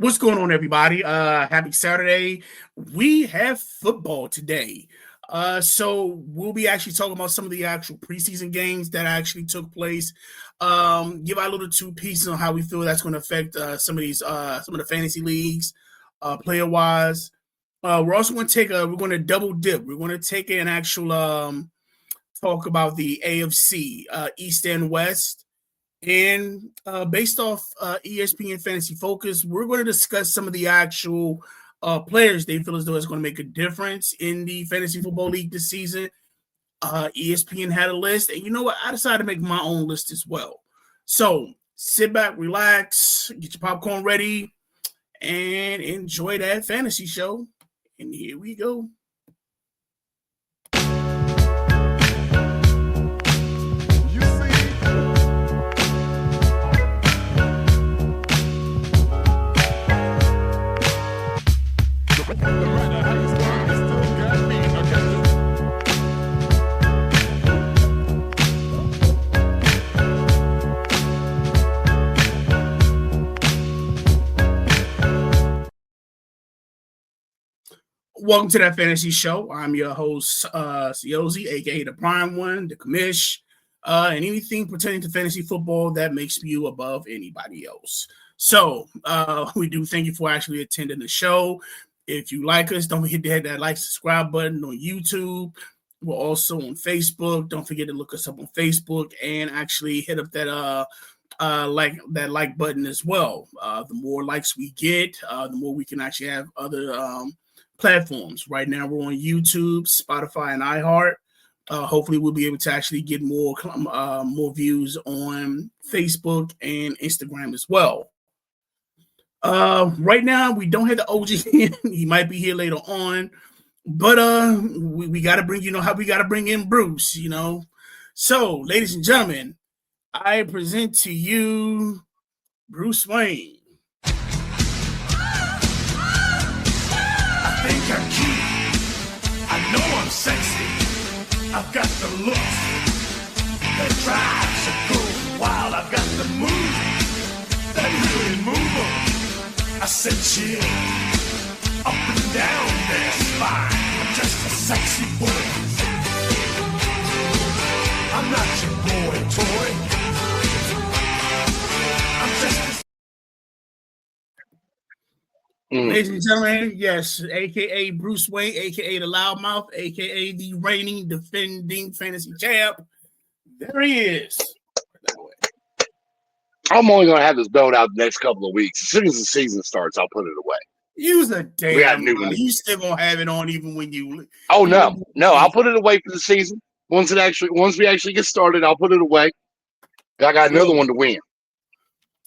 What's going on, everybody? Happy Saturday. We have football today. So we'll be actually talking about some of the actual preseason games that actually took place. Give our little two pieces on how we feel that's going to affect some of the fantasy leagues, player wise. We're also going to we're going to double dip. We're going to take an actual talk about the AFC East and West. And based off ESPN Fantasy Focus, we're going to discuss some of the actual players they feel as though it's going to make a difference in the Fantasy Football League this season. ESPN had a list, and you know what? I decided to make my own list as well. So sit back, relax, get your popcorn ready, and enjoy that fantasy show. And here we go. Welcome to that fantasy show. I'm your host, Siozi, aka the Prime One, the Commish, and anything pertaining to fantasy football that makes you above anybody else. So we do thank you for actually attending the show. If you like us, don't forget to hit that like, subscribe button on YouTube. We're also on Facebook. Don't forget to look us up on Facebook and actually hit up that like button as well. The more likes we get, the more we can actually have other platforms. Right now we're on YouTube, Spotify, and iHeart. Hopefully we'll be able to actually get more views on Facebook and Instagram as well. Right now we don't have the OG in. He might be here later on, but we got to bring, how we got to bring in Bruce, So, ladies and gentlemen, I present to you Bruce Wayne. I think I'm cute. I know I'm sexy. I've got the looks that drives a girl wild. I've got the moves that really move them. I said chill up and down their spine. I'm just a sexy boy. I'm not your boy toy. I'm just a Ladies and gentlemen, yes, a.k.a. Bruce Wayne, a.k.a. the Loudmouth, a.k.a. the reigning, defending fantasy champ. There he is. I'm only going to have this belt out the next couple of weeks. As soon as the season starts, I'll put it away. Use a damn. We got new one. You still going to have it on even when you... Oh, no, I'll put it away for the season. Once we actually get started, I'll put it away. I got another one to win.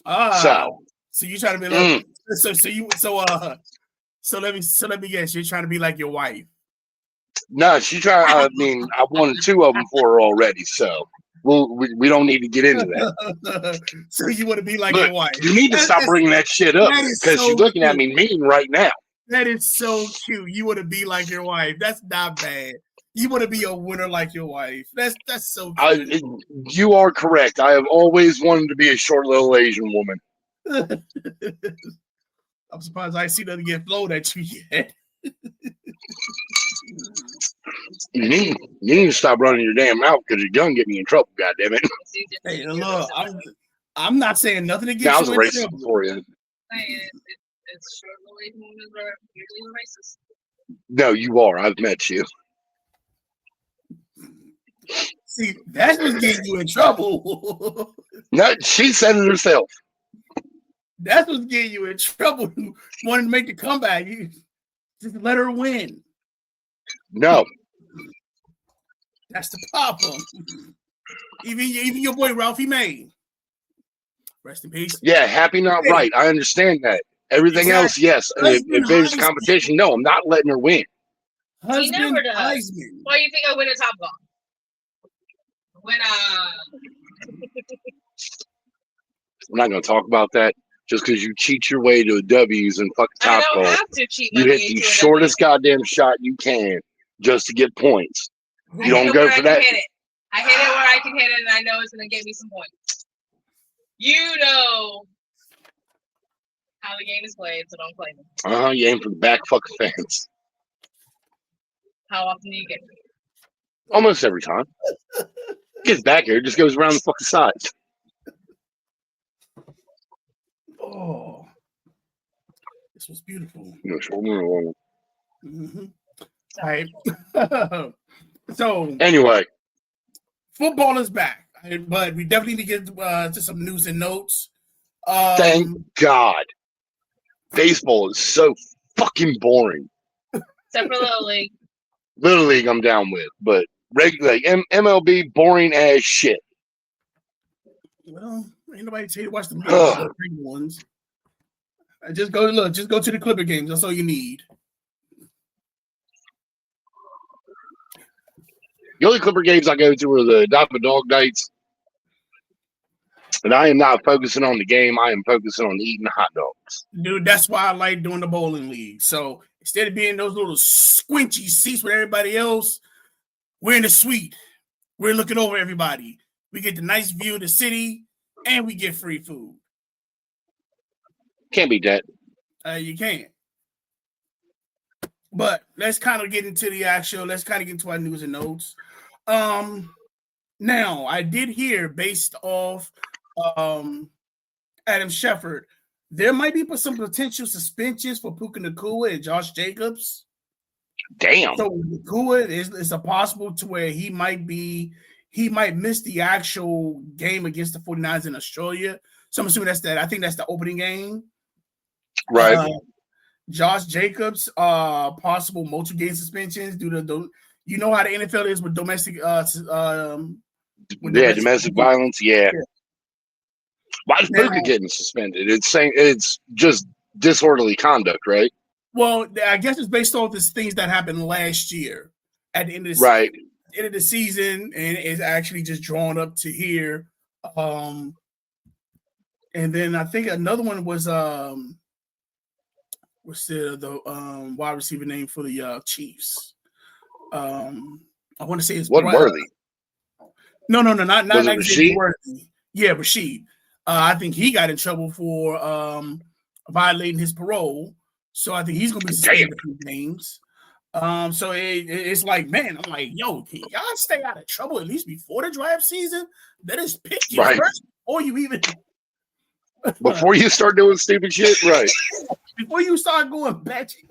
So you trying to be like... So let me guess. You're trying to be like your wife. No, she trying. I mean, I wanted two of them for her already, so we don't need to get into that. So you want to be like your wife? You need to stop bringing that shit up because she's looking at me mean right now. That is so cute. You want to be like your wife? That's not bad. You want to be a winner like your wife? That's so cute. You are correct. I have always wanted to be a short little Asian woman. I'm surprised I see nothing get flowed at you yet. You need to stop running your damn mouth because you're gonna get me in trouble. Goddammit. Hey, look, I'm not saying nothing against I was you. racist before you. It's short Asian women are usually racist. No, you are. I've met you. See, that's what's getting you in trouble. No, she said it herself. That's what's getting you in trouble. Wanting to make the comeback. You just let her win. No. That's the problem. Even your boy Ralphie May. Rest in peace. Yeah, happy not right. I understand that. Everything else, yes. If there's competition, no, I'm not letting her win. He never does. Why do you think I win a Top Golf? We're not going to talk about that. Just because you cheat your way to a W's and fucking Top Golf, you hit the shortest goddamn shot you can just to get points. You don't go for that. I hit it where I can hit it, and I know it's going to get me some points. how the game is played, so don't play them. You aim for the back fucking fence. How often do you get? Almost every time. Gets back here, just goes around the fucking sides. Oh, this was beautiful. Mm-hmm. All right. So anyway, football is back, but we definitely need to get to some news and notes. Thank God. Baseball is so fucking boring. Except for Little League. Little League I'm down with, but regular MLB boring as shit. Well, ain't nobody tell you to watch the big ones. Just go to the Clipper games. That's all you need. The only Clipper games I go to are the Dapper Dog nights. And I am not focusing on the game. I am focusing on eating hot dogs. Dude, that's why I like doing the bowling league. So instead of being those little squinchy seats with everybody else, we're in the suite. We're looking over everybody. We get the nice view of the city, and we get free food. Can't beat that. You can't. But let's kind of get into the actual. Let's kind of get into our news and notes. Now I did hear, based off Adam Schefter, there might be some potential suspensions for Puka Nacua and Josh Jacobs. Damn. So Nacua is a possible to where he might miss the actual game against the 49ers in Australia. So I'm assuming I think that's the opening game. Right. Josh Jacobs, possible multi-game suspensions due to you know how the NFL is with domestic domestic violence. Yeah. Why is Puka getting suspended? It's just disorderly conduct, right? Well, I guess it's based off the things that happened last year at the end of the season, and it's actually just drawn up to here. And then I think another one was what's the wide receiver name for the Chiefs? I want to say it's Worthy. No, not Rashid? Worthy. Yeah, Rashid. I think he got in trouble for violating his parole, so I think he's going to be suspended a few games. So it's like, man, I'm like, yo, can y'all stay out of trouble at least before the draft season? That is pick you first, or you even before you start doing stupid shit, right? Before you start going batchy,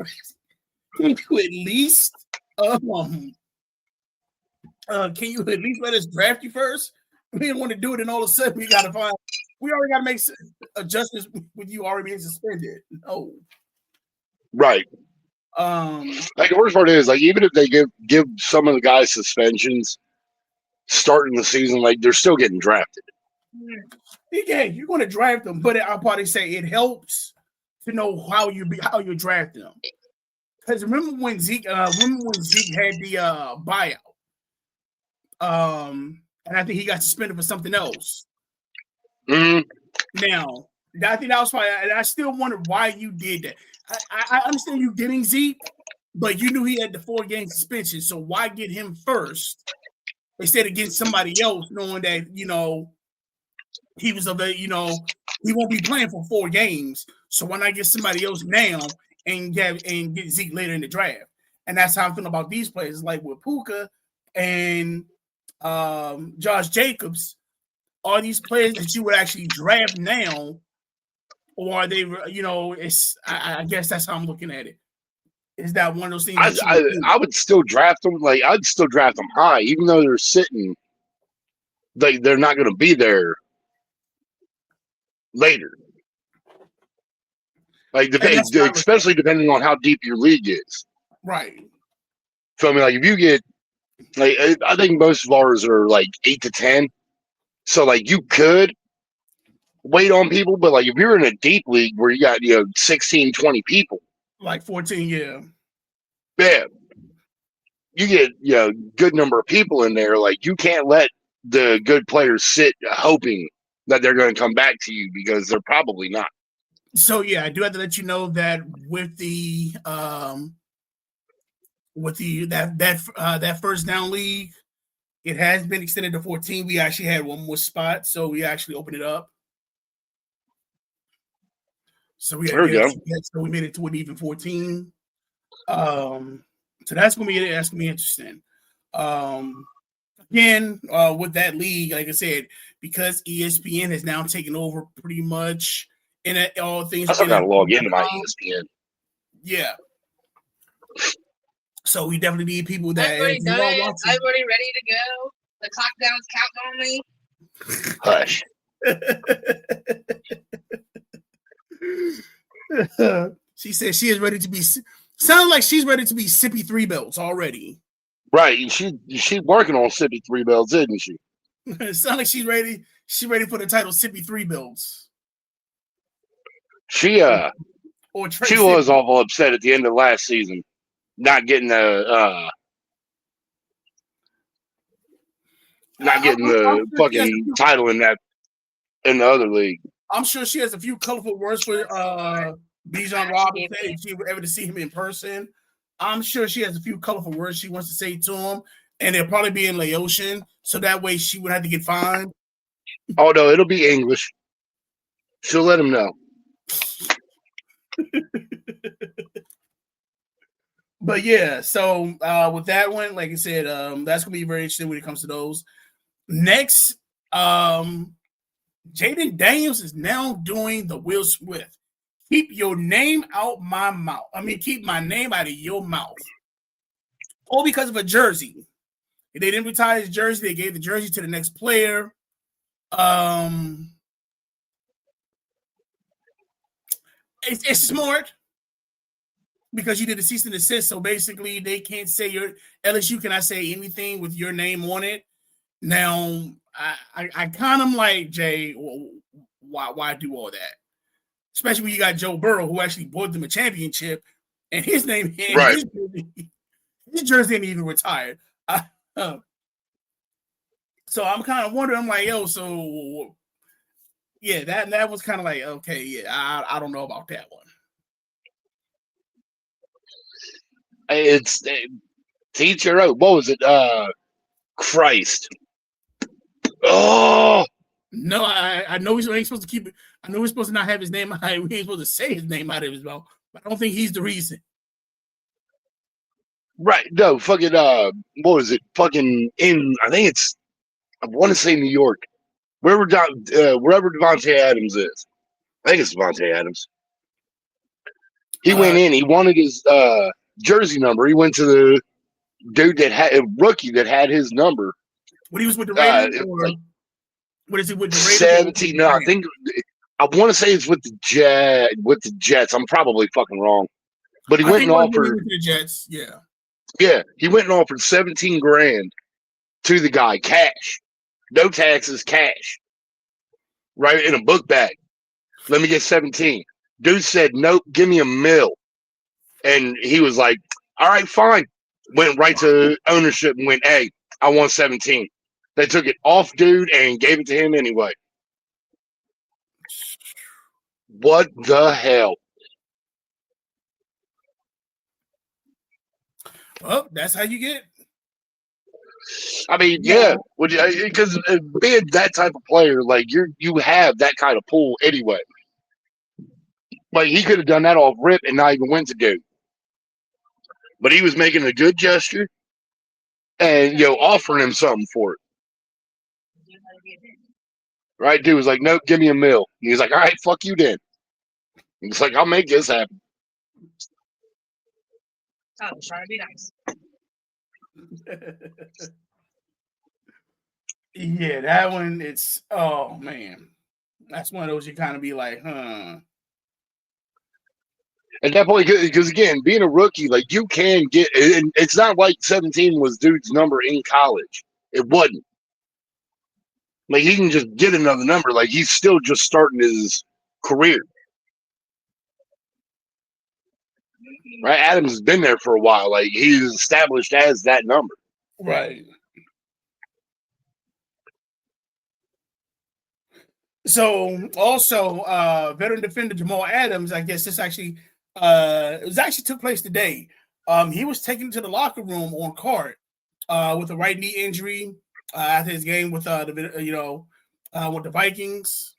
can you at least let us draft you first? We didn't want to do it, and all of a sudden we already got to make adjustments with you already being suspended. No, right. Like the worst part is, like, even if they give some of the guys suspensions starting the season, like, they're still getting drafted. Yeah, you're going to draft them, but I'll probably say it helps to know how you draft them. Because remember when Zeke had the buyout, and I think he got suspended for something else. Mm-hmm. Now, I think that was why, and I still wonder why you did that. I understand you getting Zeke, but you knew he had the 4-game suspension, so why get him first instead of getting somebody else, knowing that he was he won't be playing for 4 games. So why not get somebody else now and get Zeke later in the draft? And that's how I'm feeling about these players, like with Puka and Josh Jacobs. Are these players that you would actually draft now, or are they? I guess that's how I'm looking at it. Is that one of those things? I would still draft them. Like, I'd still draft them high, even though they're sitting. They're not going to be there later. Like, especially depending on how deep your league is. Right. So I mean, like, if you get, like, I think most of ours are like 8 to 10. So, like, you could wait on people, but, like, if you're in a deep league where you got 16, 20 people, like 14, yeah, you get good number of people in there. Like, you can't let the good players sit hoping that they're going to come back to you, because they're probably not. So yeah, I do have to let you know that with that first down league, it has been extended to 14. We actually had one more spot, so we actually opened it up. So we There we go. So we made it to an even 14. So that's gonna be interesting. Again, with that league, like I said, because ESPN has now taken over pretty much in all things. I still gotta log into my ESPN. Yeah. So we definitely need people that. I've already done it. I'm already ready to go. The clock down's counting on me. Hush. She said she is ready to be. Sounds like she's ready to be Sippy 3 belts already. Right, she's working on Sippy 3 belts, isn't she? It sounds like she's ready. She's ready for the title Sippy 3 belts. She was awful upset at the end of last season, not getting the fucking title in the other league. I'm sure she has a few colorful words for Bijan Robinson if she were ever to see him in person. I'm sure she has a few colorful words she wants to say to him, and they'll probably be in Laotian, so that way she would have to get fined. Oh no, it'll be English. She'll let him know. But yeah, so with that one, like I said, that's gonna be very interesting when it comes to those. Next, Jaden Daniels is now doing the Will Smith. Keep your name out my mouth. I mean, keep my name out of your mouth. All because of a jersey. They didn't retire his jersey. They gave the jersey to the next player. It's smart because you did a cease and desist. So basically, they can't say LSU cannot say anything with your name on it. Now, I kind of like, Jay, why do all that? Especially when you got Joe Burrow, who actually bought them a championship, and his name, right. his jersey ain't even retired. So I'm kind of wondering. I'm like, yo, so yeah, that was kind of like, okay, yeah, I don't know about that one. It's teach your own. What was it? Christ. Oh no, I know we ain't supposed to keep it. I know we're supposed to not have his name out. We ain't supposed to say his name out of his mouth. But I don't think he's the reason. Right. No, fucking what was it? Fucking I want to say New York. Wherever Devontae Adams is. I think it's Devontae Adams. He went in, he wanted his jersey number. He went to the dude that had a rookie that had his number. When he was with the Raiders, what is it with the Raiders? 17. No, I think I want to say it's with the Jets. I'm probably fucking wrong. But he went and offered the Jets, yeah. Yeah, he went and offered $17,000 to the guy, cash. No taxes, cash. Right in a book bag. Let me get 17. Dude said, nope, give me $1 million. And he was like, all right, fine. Went right to ownership and went, hey, I want 17. They took it off dude and gave it to him anyway. What the hell? Well, that's how you get. I mean, yeah, because being that type of player, like you have that kind of pull anyway. Like he could have done that off rip and not even went to dude. But he was making a good gesture and offering him something for it. Right? Dude was like, nope, give me $1 million. And he's like, all right, fuck you then. He's like, I'll make this happen. I was trying to be nice. Yeah, that one, oh man. That's one of those you kind of be like, huh. At that point, because again, being a rookie, like you can get, it's not like 17 was dude's number in college. It wasn't. Like he can just get another number. Like he's still just starting his career. Right? Adams has been there for a while. Like he's established as that number. Right. So also, veteran defender Jamal Adams, I guess this actually took place today. He was taken to the locker room on cart with a right knee injury after his game with the Vikings.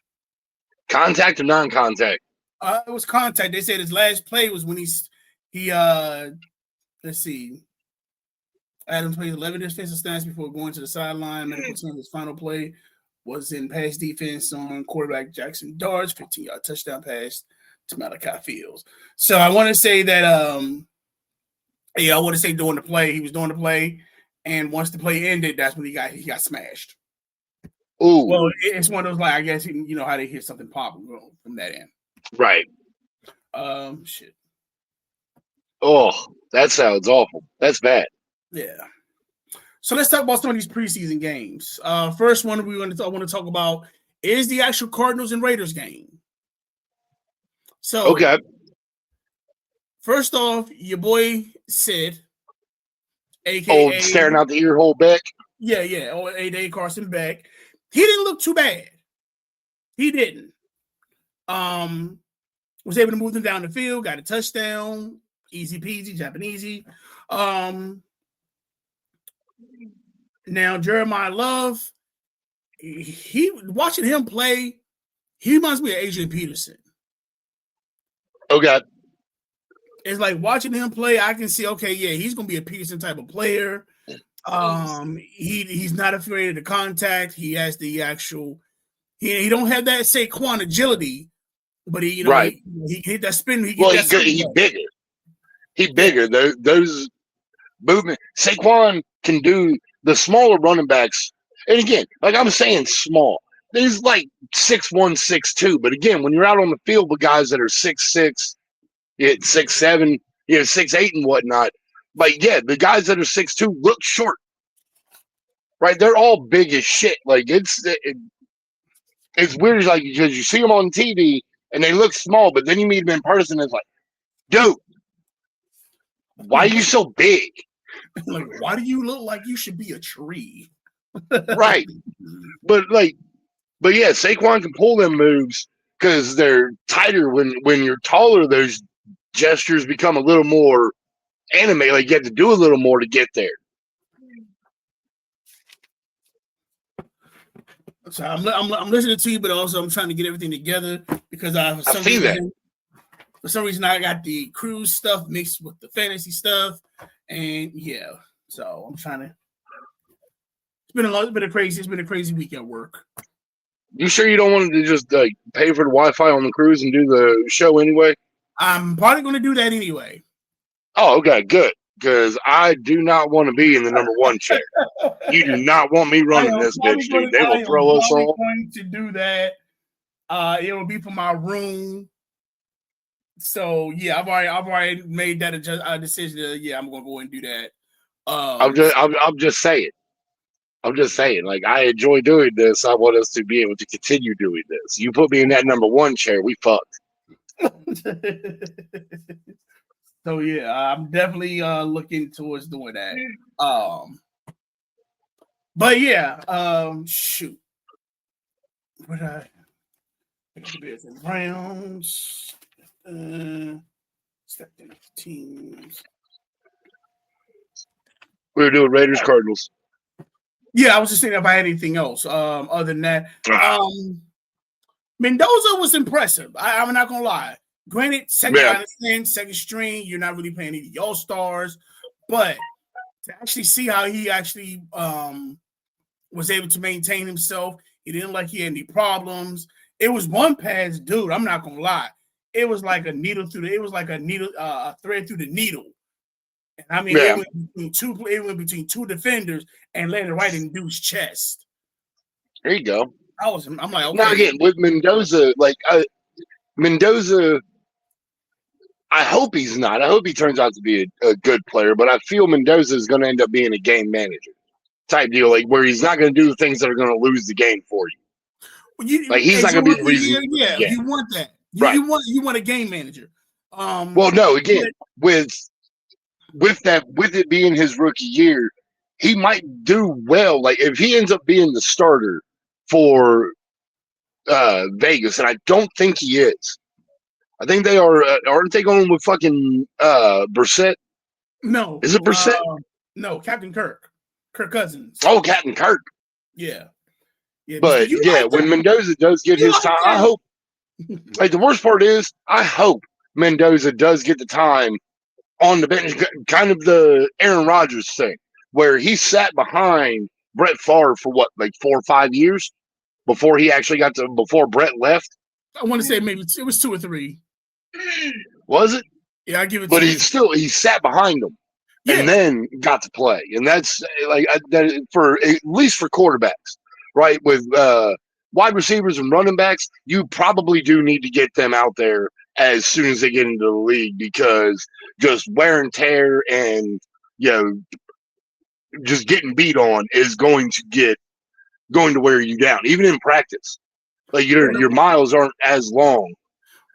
Contact or non-contact? It was contact. They said his last play was when he let's see. Adams played 11 defensive snaps before going to the sideline. Medical team, his final play was in pass defense on quarterback Jackson Darts, 15-yard touchdown pass to Malachi Fields. So I want to say that I want to say during the play, he was doing the play, and once the play ended, that's when he got smashed. Ooh. Well, it's one of those, like, I guess you know how they hear something pop from that end. Right. Shit. Oh, that sounds awful. That's bad. Yeah. So let's talk about some of these preseason games. First one I want to talk about is the actual Cardinals and Raiders game. So, okay. First off, your boy Sid, aka staring out the ear hole Beck. Yeah. Or A.Day Carson Beck. He didn't look too bad. He didn't. Was able to move them down the field, got a touchdown, easy peasy, Japanesey. Now Jeremiah Love, watching him play, he reminds me of Adrian Peterson. Okay. It's like watching him play, I can see, okay, yeah, he's gonna be a Peterson type of player. He's not afraid of the contact. He has the actual. He don't have that Saquon agility, but he hit that spin. He's bigger. He's bigger. Those movement. Saquon can do the smaller running backs. And again, like I'm saying, small. He's like 6'1", 6'2". But again, when you're out on the field with guys that are 6'6", 6'7", 6'8", and whatnot. But yeah, the guys that are 6'2" look short. Right? They're all big as shit. Like it's weird, like because you see them on TV and they look small, but then you meet them in person, and it's like, dude, why are you so big? Like, why do you look like you should be a tree? Right. But yeah, Saquon can pull them moves because they're tighter. When you're taller, those gestures become a little more animated. Like you have to do a little more to get there. So I'm listening to you, but also I'm trying to get everything together because for some reason I got the cruise stuff mixed with the fantasy stuff, and yeah, so I'm trying to. It's been a crazy week at work. You sure you don't want to just pay for the Wi-Fi on the cruise and do the show anyway? I'm probably going to do that anyway. Oh, okay, good. Because I do not want to be in the number one chair. You do not want me running this bitch, dude. They will throw us all. I'm going to do that. It will be for my room. So yeah, I've already made that decision. I'm going to go and do that. I'm just saying. I'm just saying. Like I enjoy doing this. I want us to be able to continue doing this. You put me in that number one chair, we fucked. So yeah, I'm definitely looking towards doing that. But yeah, shoot. What the Bears and Browns, stepped in teams. We were doing Raiders Cardinals. Yeah, I was just saying if I had anything else. Other than that, Mendoza was impressive. I'm not gonna lie. Granted, second string, you're not really playing any of the All-Stars, but to actually see how he actually was able to maintain himself, he didn't like he had any problems. It was one pass, dude. I'm not gonna lie. It was like a thread through the needle. And I mean, it went between two defenders and landed right in dude's chest. There you go. I'm like, okay. Now again, with Mendoza, Mendoza, I hope he's not. I hope he turns out to be a good player, but I feel Mendoza is going to end up being a game manager type deal, like where he's not going to do the things that are going to lose the game for you. He's not going to be the reason. Yeah, you want that. You want a game manager. Well, no, again, with it being his rookie year, he might do well. Like if he ends up being the starter for Vegas, and I don't think he is. I think they are. Aren't they going with fucking Brissett? No. Is it Brissett? No, Captain Kirk Cousins. Oh, Captain Kirk. Yeah. But yeah, when Mendoza does get his time, I hope Like the worst part is, I hope Mendoza does get the time on the bench, kind of the Aaron Rodgers thing, where he sat behind Brett Favre for what, like 4 or 5 years before he actually before Brett left. I want to say maybe it was 2 or 3. Was it? Yeah, I give it. But he sat behind him and then got to play, and that's like that for at least for quarterbacks, right? With wide receivers and running backs, you probably do need to get them out there as soon as they get into the league, because just wear and tear and just getting beat on is going to wear you down, even in practice. Like your miles aren't as long.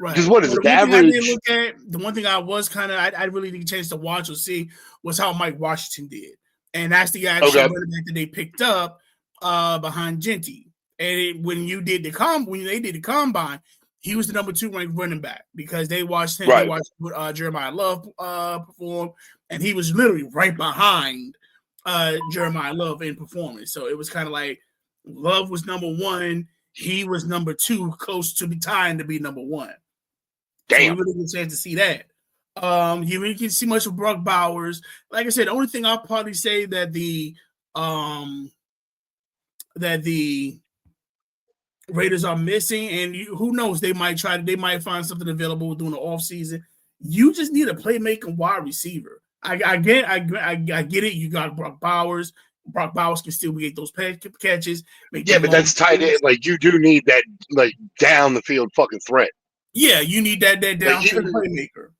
Right. Because what is it? The average. The one thing I was I really didn't get a chance to watch or see was how Mike Washington did, and that's the actual running back that they picked up behind Genty. And when they did the combine, he was the number 2 ranked running back because they watched him. Right. They watched Jeremiah Love perform, and he was literally right behind Jeremiah Love in performance. So it was kind of like Love was number 1, he was number 2, close to be tying to be number 1. Damn, so we really get a chance to see that. You really can't see much of Brock Bowers. Like I said, the only thing I'll probably say that the Raiders are missing, and who knows, they might find something available during the offseason. You just need a playmaking wide receiver. I get it. You got Brock Bowers. Brock Bowers can still get those catches. But that's tight end. Like you do need that like down the field fucking threat. Yeah, you need that downfield playmaker.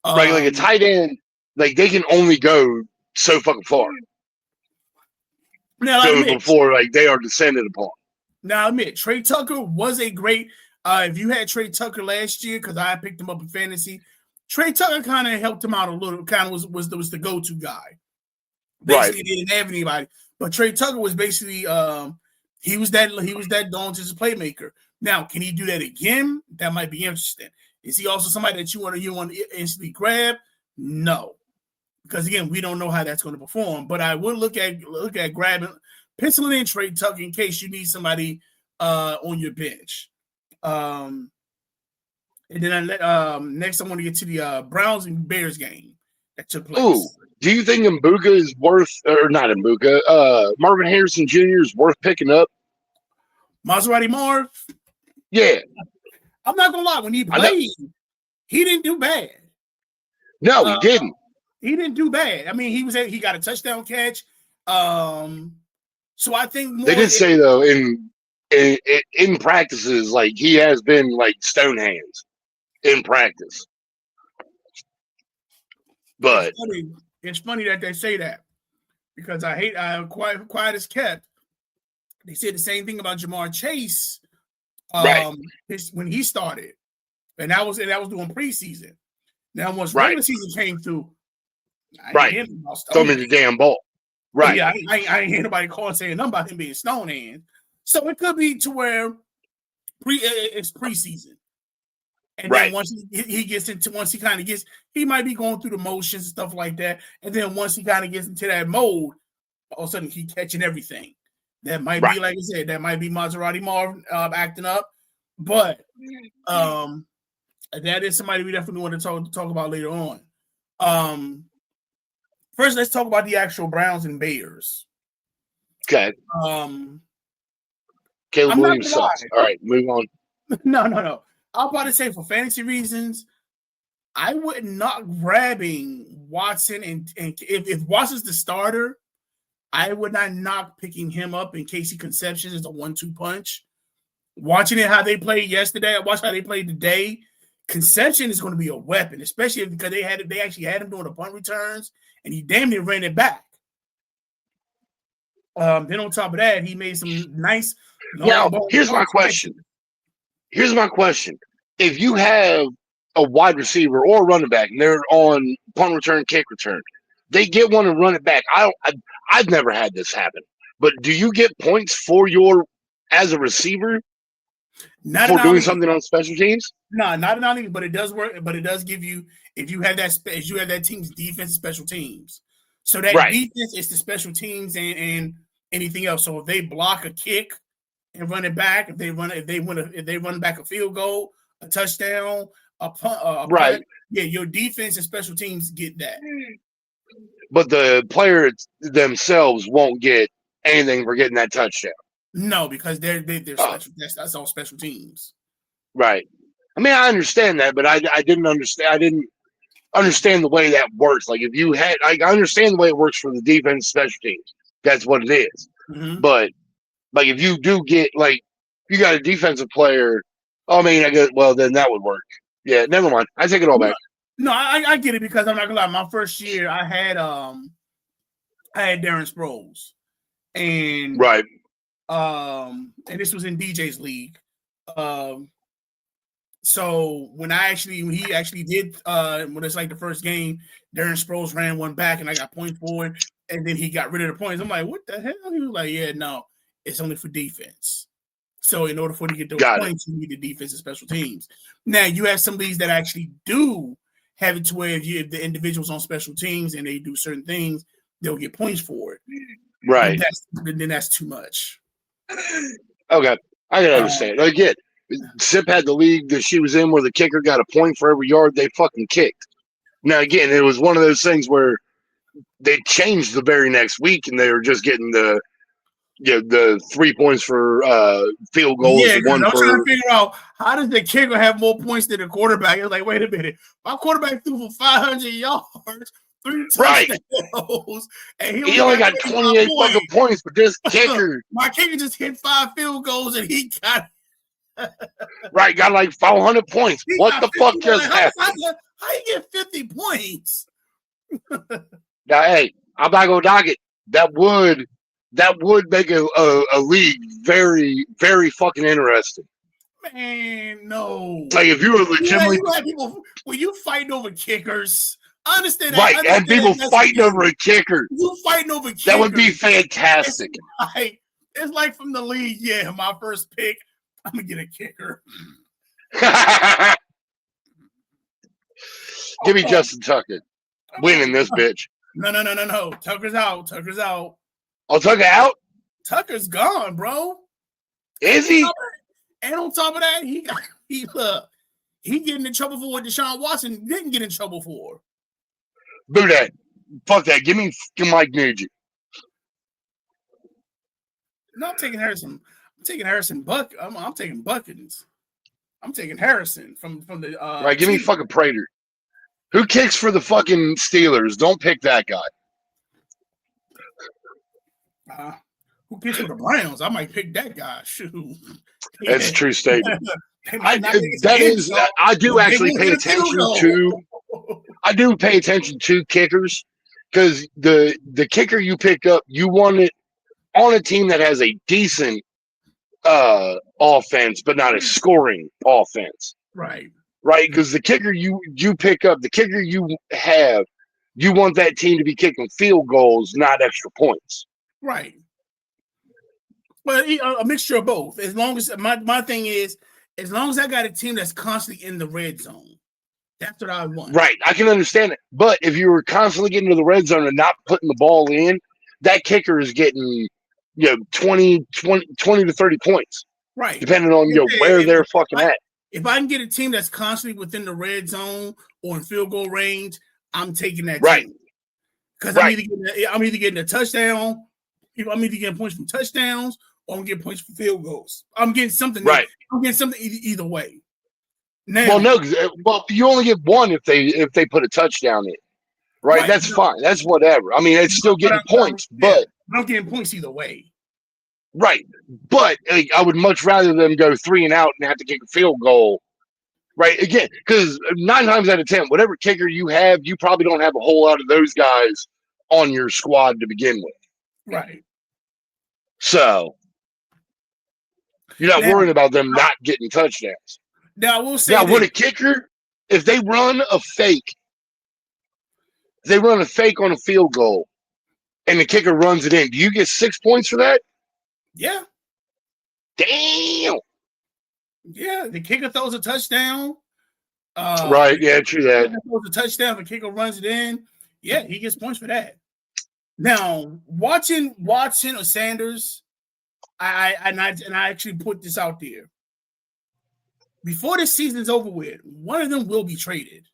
Right, like a tight end, like they can only go so fucking far. Now, before like they are descended upon. Now, I admit, Trey Tucker was a great. If you had Trey Tucker last year, because I picked him up in fantasy, Trey Tucker kind of helped him out a little. Kind of was the go-to guy. Basically, they didn't have anybody, but Trey Tucker was basically he was that daunting playmaker. Now, can he do that again? That might be interesting. Is he also somebody that you want to instantly grab? No, because again, we don't know how that's going to perform. But I would look at grabbing, penciling in Trey Tucker in case you need somebody on your bench. And then next, I want to get to the Browns and Bears game that took place. Ooh, do you think Mbuga is worth, or not Mbuga? Marvin Harrison Jr. is worth picking up? Maserati Marv? Yeah. I'm not gonna lie. When he played, he didn't do bad. No, he didn't. He didn't do bad. I mean, he got a touchdown catch. So I think they did say though in practices, like he has been like stone hands in practice. But it's funny that they say that because I hate quiet as kept. They said the same thing about Jamar Chase. Right. When he started, and that was doing preseason. Now once regular season came through, throw me the damn ball. Right. Yeah, I ain't hear nobody saying nothing about him being stone hand. So it could be to where it's preseason, and then once he kind of gets, he might be going through the motions and stuff like that. And then once he kind of gets into that mode, all of a sudden he's catching everything. That might be, like I said, that might be Maserati Marv acting up, but that is somebody we definitely want to talk about later on. First, let's talk about the actual Browns and Bears. Okay. Caleb Williams sucks. All right, move on. No. I'm about to say for fantasy reasons, I would not grabbing Watson, and if Watson's the starter, I would not knock picking him up in Casey Conception as a 1-2 punch. Watching it how they played yesterday, I watched how they played today. Conception is going to be a weapon, especially because they actually had him doing the punt returns, and he damn near ran it back. Then on top of that, he made some nice. Now, here's my question. If you have a wide receiver or a running back, and they're on punt return, kick return, they get one and run it back. I've never had this happen, but do you get points for as a receiver for doing something on special teams? No, not only, but it does work. But it does give you if you have that team's defense and special teams. So that defense is the special teams and anything else. So if they block a kick and run it back, if they run back a field goal, a touchdown, a punt, Right. punt, yeah, your defense and special teams get that. But the players themselves won't get anything for getting that touchdown. No, because they're special. That's all special teams. Right. I mean, I understand that, but I didn't understand. I didn't understand the way that works. Like, if you had, I understand the way it works for the defense special teams. That's what it is. Mm-hmm. But like, if you do get like, you got a defensive player. I mean, I guess, well, then that would work. Yeah, never mind. I take it all back. No, I get it, because I'm not gonna lie. My first year, I had Darren Sproles, and Right. And this was in DJ's league. So when he actually did when it's like the first game, Darren Sproles ran one back and I got points for it, and then he got rid of the points. I'm like, what the hell? He was like, yeah, no, it's only for defense. So in order for you to get those points, you need the defense and special teams. Now you have some leagues that actually do have it to where if the individuals on special teams and they do certain things, they'll get points for it. Right. Then that's too much. Okay, I can understand. Again, Sip had the league that she was in where the kicker got a point for every yard they fucking kicked. Now, again, it was one of those things where they changed the very next week and they were just getting the 3 points for field goals. Yeah, one I'm for, trying to figure out, how does the kicker have more points than the quarterback? It's like, wait a minute, my quarterback threw for 500 yards, 3 touchdowns, and he only got 28 fucking points, but this kicker, my kicker just hit 5 field goals and he got got like 400 points. What the fuck just happened? How you get 50 points? Now, hey, I'm not gonna knock it. That would make a league very, very fucking interesting. Man, no. Like, if you were legitimately people, when you fighting over kickers, I understand that. Right, and people fighting over a kicker. You fighting over kickers. That would be fantastic. It's like from the league, yeah, my first pick, I'm going to get a kicker. Give me Justin Tucker. Winning this bitch. No. Tucker's out. Oh, Tucker out? Tucker's gone, bro. Is he? And on top of that, he getting in trouble for what Deshaun Watson didn't get in trouble for. Boo that. Fuck that. Give me Mike Nugent. No, I'm taking Harrison. I'm taking Buckins. I'm taking Harrison from the right, give me fucking Prater. Who kicks for the fucking Steelers? Don't pick that guy. Who kicks for the Browns? I might pick that guy. Shoot. That's a true statement. I do actually pay attention to. I do pay attention to kickers, because the kicker you pick up, you want it on a team that has a decent offense, but not a scoring offense. Right. Right, because the kicker you pick up, the kicker you have, you want that team to be kicking field goals, not extra points. Right. Well, a mixture of both. As long as my thing is, as long as I got a team that's constantly in the red zone, that's what I want. Right. I can understand it. But if you were constantly getting to the red zone and not putting the ball in, that kicker is getting 20 to 30 points. Right. Depending on where they're fucking at. If I can get a team that's constantly within the red zone or in field goal range, I'm taking that team. Because I'm either getting a touchdown, I'm either getting points from touchdowns or I'm getting points from field goals. I'm getting something. Right. I'm getting something either way. Now, you only get one if they put a touchdown in. Right? That's fine. That's whatever. I mean, it's still getting points, but I'm getting points either way. Right. But I would much rather them go 3 and out and have to kick a field goal. Right. Again, because 9 times out of 10, whatever kicker you have, you probably don't have a whole lot of those guys on your squad to begin with. Right. So you're not worried about them not getting touchdowns. Now, I will say with a kicker, if they run a fake on a field goal and the kicker runs it in, do you get 6 points for that? Yeah. Damn. Yeah, the kicker throws a touchdown. Right, yeah, true that. Throws a touchdown, the kicker runs it in. Yeah, he gets points for that. Now, watching Watson or Sanders, I actually put this out there. before this season's over with, one of them will be traded.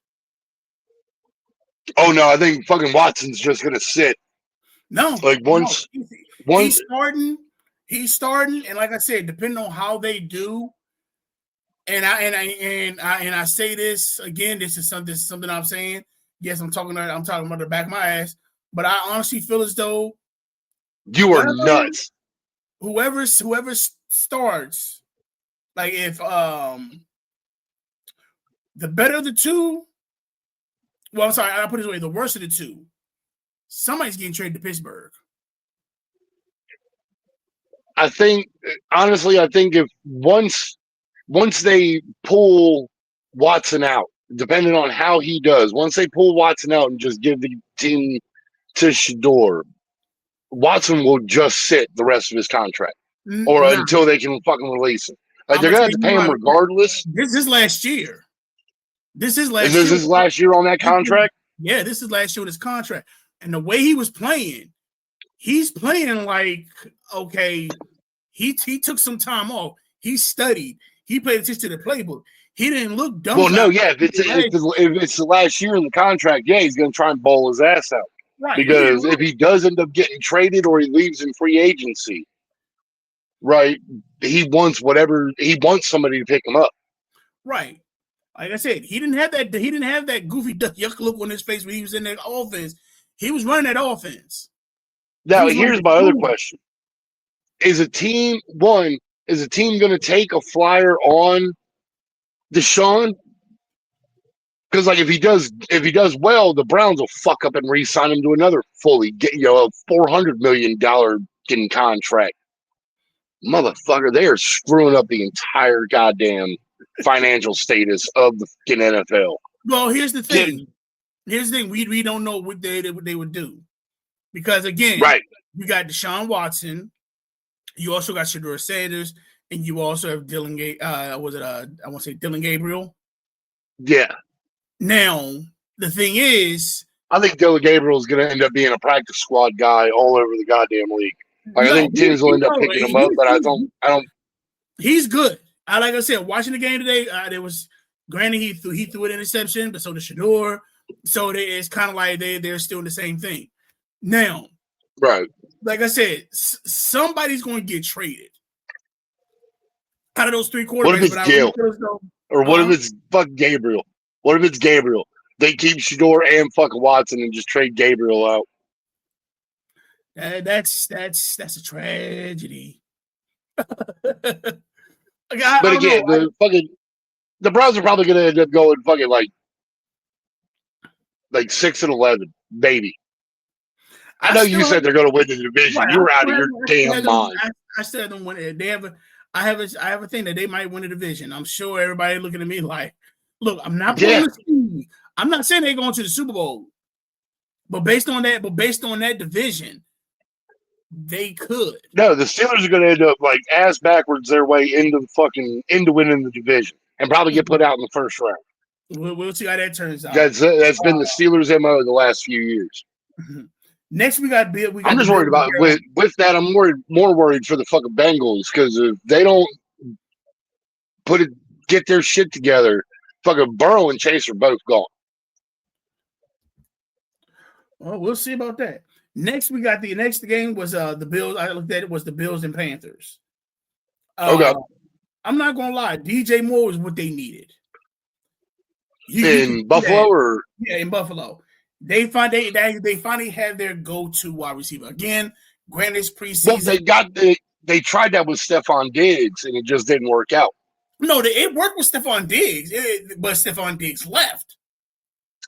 Oh no, I think fucking Watson's just gonna sit. No, like once he's starting, and like I said, depending on how they do, and I say this again, this is something I'm saying. Yes, I'm talking about the back of my ass, but I honestly feel as though you are nuts. Whoever starts, like if the better of the two, well, I'm sorry, I'll put it this way, the worst of the two, somebody's getting traded to Pittsburgh. I think, honestly, if once they pull Watson out, depending on how he does, once they pull Watson out and just give the team to Shador, Watson will just sit the rest of his contract, or until they can fucking release him. Like they're gonna have to pay him regardless. This is last year. This is last year on that contract. Yeah, this is last year on his contract, and the way he was playing, he's playing like, okay, he took some time off. He studied. He paid attention to the playbook. He didn't look dumb. Well, no, yeah. If it's the last year in the contract, yeah, he's going to try and bowl his ass out. Right. Because if he does end up getting traded or he leaves in free agency, right, he wants somebody to pick him up. Right. Like I said, he didn't have that goofy yuck look on his face when he was in that offense. He was running that offense. Now, here's my other question. Is a team going to take a flyer on Deshaun? Because like if he does well, the Browns will fuck up and re-sign him to another fully a $400 million contract. Motherfucker, they are screwing up the entire goddamn financial status of the fucking NFL. Well, here's the thing. We don't know what they would do. Because again, right, you got Deshaun Watson, you also got Shador Sanders, and you also have Dylan Gabriel? Yeah. Now, the thing is, I think Dylan Gabriel is going to end up being a practice squad guy all over the goddamn league. Like, I think teams will end up picking him up, but I don't. He's good. Like I said, watching the game today, there was, granted, he threw an interception, but so did Shador. So it's kind of like they're still the same thing. Now, right. Like I said, somebody's going to get traded out of those three quarterbacks. What if it's Gil? Or what if it's fuck Gabriel? What if it's Gabriel? They keep Shador and fucking Watson and just trade Gabriel out. That's a tragedy. But again, the Browns are probably going to end up going fucking like 6-11, maybe. I know you said they're going to win the division. Right, you're out of your damn mind. I said them win it. I have a thing that they might win the division. I'm sure everybody looking at me like, look, I'm not I'm not saying they're going to the Super Bowl, but based on that division, they could. No, the Steelers are going to end up like ass backwards their way into winning the division and probably get put out in the first round. We'll see how that turns out. That's been the Steelers' MO the last few years. Next, we got I'm just worried about with that. I'm more worried for the fucking Bengals because if they don't get their shit together, fucking Burrow and Chase are both gone. Well, we'll see about that. Next, we got the next game was the Bills. I looked at it was the Bills and Panthers. Okay, I'm not gonna lie. DJ Moore was what they needed. In Buffalo, in Buffalo. They finally have their go-to wide receiver again. Granted, it's preseason. Well, they tried that with Stephon Diggs and it just didn't work out. No, it worked with Stephon Diggs, but Stephon Diggs left.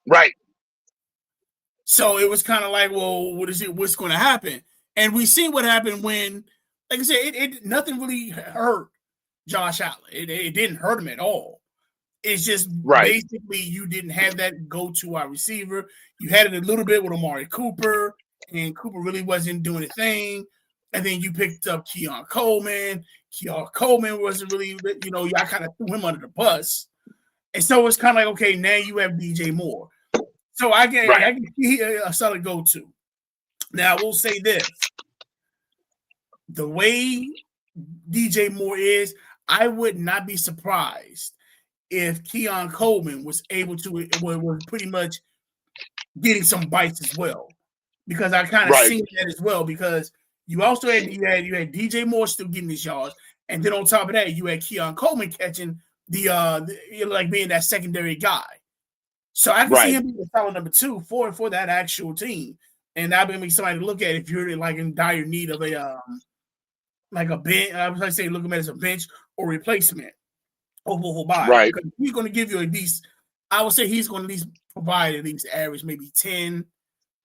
Right. So it was kind of like, well, what's going to happen? And we see what happened when, like I said, it nothing really hurt Josh Allen. It didn't hurt him at all. It's just basically you didn't have that go-to wide receiver. You had it a little bit with Amari Cooper, and Cooper really wasn't doing a thing. And then you picked up Keon Coleman. Keon Coleman wasn't really, y'all kind of threw him under the bus. And so it's kind of like, okay, now you have DJ Moore. So I can see a solid go-to. Now, I will say this. The way DJ Moore is, I would not be surprised if Keon Coleman was able to was pretty much getting some bites as well, because I kind of seen that as well. Because you also had DJ Moore still getting his yards, and then on top of that, you had Keon Coleman catching the like being that secondary guy. So I can see him being a solid number 2 for that actual team, and that'd be somebody to look at if you're like in dire need of a like a bench. I was say look at him as a bench or replacement. Right. Because he's going to give you at least, I would say he's going to at least provide at least average maybe 10,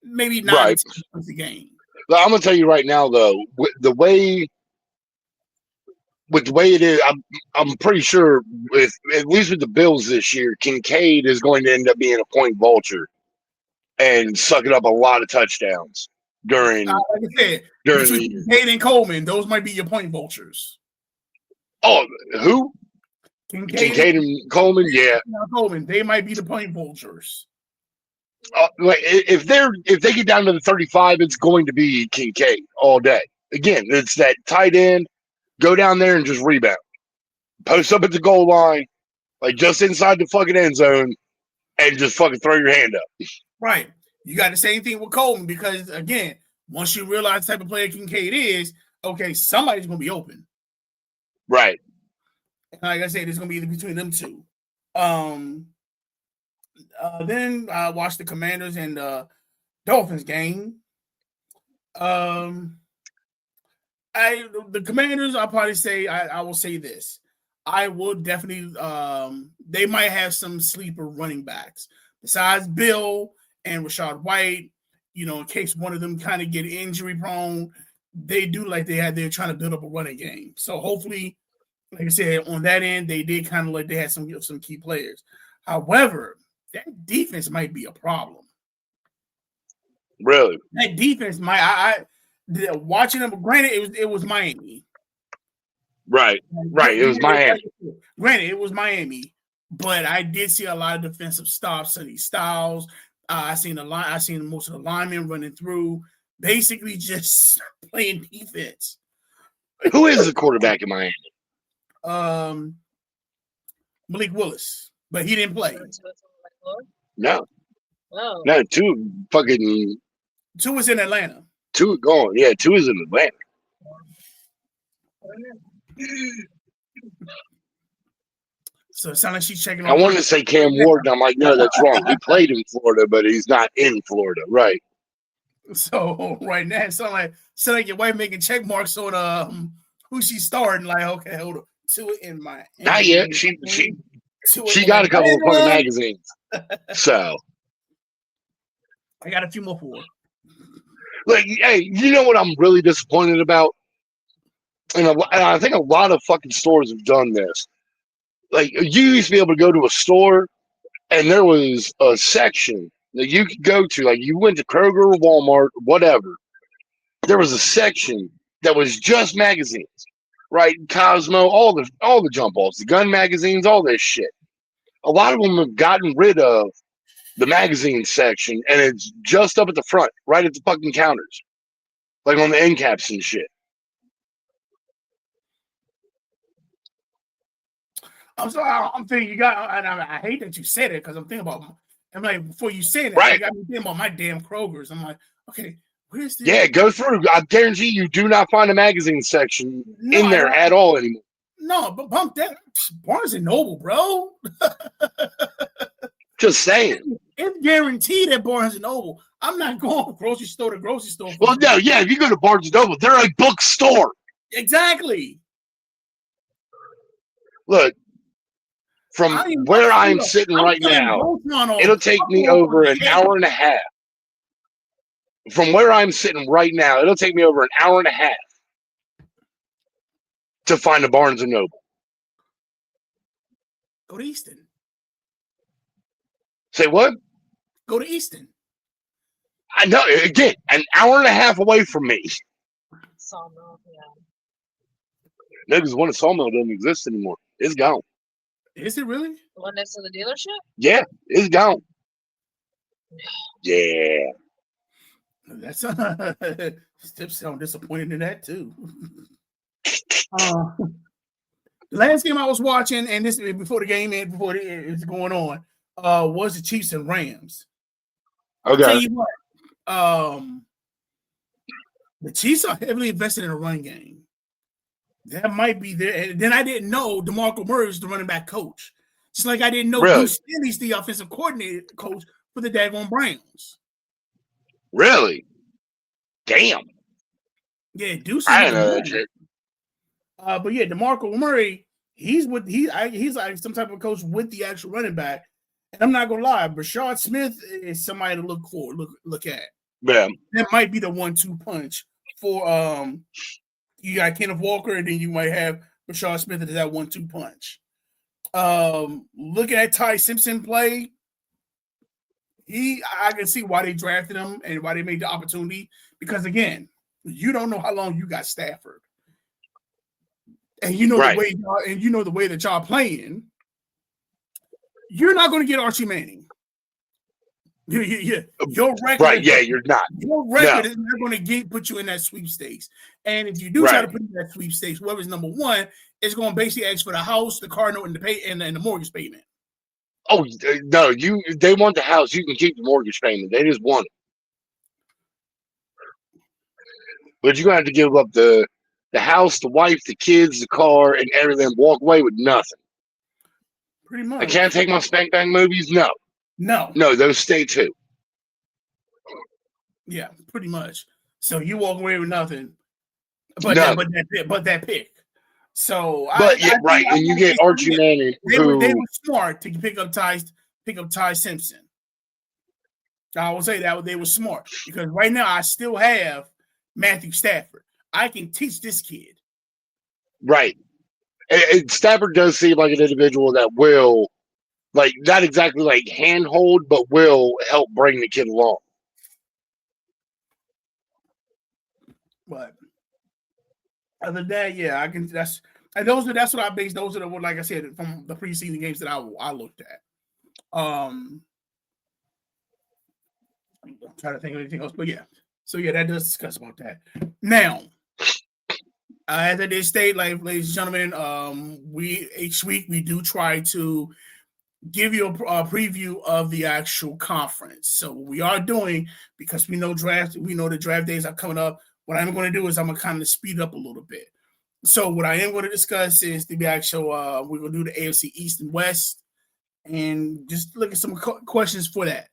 maybe 9 10 points a game. But I'm going to tell you right now, though, with the way it is, I'm pretty sure at least with the Bills this year, Kincaid is going to end up being a point vulture and sucking up a lot of touchdowns during like I said, during the year. Kincaid and Coleman, those might be your point vultures. Oh, who? Kincaid and Coleman, yeah. Coleman, they might be the point vultures. Like if they get down to the 35, it's going to be Kincaid all day. Again, it's that tight end. Go down there and just rebound. Post up at the goal line, like just inside the fucking end zone, and just fucking throw your hand up. Right. You got the same thing with Coleman because, again, once you realize the type of player Kincaid is, okay, somebody's going to be open. Right. Like I said, it's going to be between them two. Then I watched the Commanders and Dolphins game. The Commanders, I'll probably say, I will say this. I will definitely, they might have some sleeper running backs. Besides Bill and Rashad White, in case one of them kind of get injury prone, they do like they're trying to build up a running game. So hopefully, like I said, on that end, they did kind of like they had some key players. However, that defense might be a problem. Really? That defense might. Watching them, granted, it was Miami. Right. It was Miami. Granted, it was Miami, but I did see a lot of defensive stops. Sonny Styles. I seen most of the linemen running through, basically just playing defense. Who is the quarterback in Miami? Malik Willis, but he didn't play. No. Oh. No, two was in Atlanta. Two gone. Yeah, two is in Atlanta. So it sounds like she's checking. I wanted to say Cam Ward, and I'm like, no, that's wrong. He played in Florida, but he's not in Florida, right? So right now, it sounds like your wife making check marks on who she's starting. Like, okay, hold on, two in my. Not yet. She got a couple of fucking magazines. So I got a few more for her. Like, hey, you know what I'm really disappointed about? And I think a lot of fucking stores have done this. Like, you used to be able to go to a store, and there was a section that you could go to. Like, you went to Kroger or Walmart, whatever. There was a section that was just magazines, right? Cosmo, all the jump balls, the gun magazines, all this shit. A lot of them have gotten rid of the magazine section, and it's just up at the front, right at the fucking counters, like on the end caps and shit. I'm thinking you got, and I hate that you said it because I'm thinking about. I'm like, before you said it, right. You got me thinking about my damn Kroger's. I'm like, okay, where's this? Yeah, go through. I guarantee you do not find a magazine section in there at all anymore. No, but bump that Barnes and Noble, bro. Just saying. It's guaranteed at Barnes and Noble. I'm not going from grocery store to grocery store. Well, no, yeah, if you go to Barnes and Noble, they're a bookstore. Exactly. Look, from where I'm sitting right now, it'll take me over an hour and a half. From where I'm sitting right now, it'll take me over an hour and a half to find a Barnes and Noble. Go to Easton. Say what? Go to Easton. I know. Again, an hour and a half away from me. Sawmill, yeah. No, because one of Sawmill doesn't exist anymore. It's gone. Is it really? The one next to the dealership? Yeah, it's gone. Yeah. That's Stips sound disappointed in that too. The last game I was watching, and this before the game and before it's going on, was the Chiefs and Rams. Okay. I'll tell you what, the Chiefs are heavily invested in a run game. That might be there. And then I didn't know DeMarco Murray was the running back coach. Just like I didn't know Bruce Stanley's the offensive coordinator coach for the Daggone Browns. Really? Damn. Yeah, Deuce. I didn't know that shit. But yeah, DeMarco Murray, he's like some type of coach with the actual running back. And I'm not gonna lie, Brashard Smith is somebody to look at. Yeah. That might be the 1-2 punch for you got Kenneth Walker, and then you might have Brashard Smith as that 1-2 punch. Looking at Ty Simpson play, I can see why they drafted him and why they made the opportunity. Because again, you don't know how long you got Stafford, and you know the way that y'all playing. You're not going to get Archie Manning. Your record, right? Yeah, you're not. Your record is not going to put you in that sweepstakes. And if you do try to put in that sweepstakes, whoever's number one is going to basically ask for the house, the car note, and the mortgage payment. Oh no, they want the house. You can keep the mortgage payment. They just want it, but you're gonna have to give up the house, the wife, the kids, the car, and everything. Walk away with nothing. Pretty much. I can't take my Spank Bang movies. No, those stay too. Yeah, pretty much. So you walk away with nothing, but that pick. So, and you get Archie Manning. They were smart to pick up Ty Simpson. I will say that they were smart because right now I still have Matthew Stafford. I can teach this kid. Right, and Stafford does seem like an individual that will, like, not exactly like handhold, but will help bring the kid along. But other than that, yeah, I can. That's what I based. Those are the, like I said, from the preseason games that I looked at. I'm trying to think of anything else, but yeah. So yeah, that does discuss about that. Now, as I did state, like, ladies and gentlemen, we each week we do try to give you a preview of the actual conference. So what we are doing, because we know the draft days are coming up. What I'm going to do is I'm going to kind of speed up a little bit. So what I am going to discuss is the actual, we're going to do the AFC East and West and just look at some questions for that.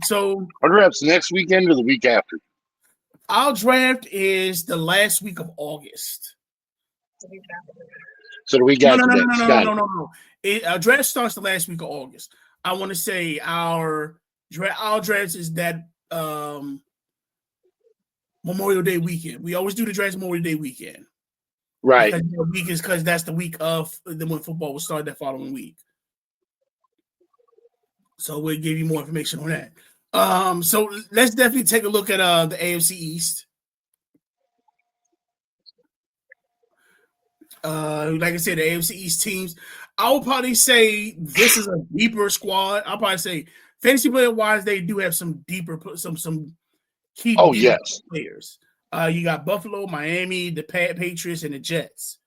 So our draft's next weekend or the week after? Our draft is the last week of August. So the week after No. Our draft starts the last week of August. I want to say our draft is that Memorial Day weekend. We always do the draft Memorial Day weekend. Right. Because that's the week of when football will start that following week. So we'll give you more information on that. So let's definitely take a look at the AFC East. Like I said, the AFC East teams. I would probably say this is a deeper squad. I'll probably say fantasy player wise, they do have some deeper, some key players. You got Buffalo, Miami, the Patriots, and the Jets.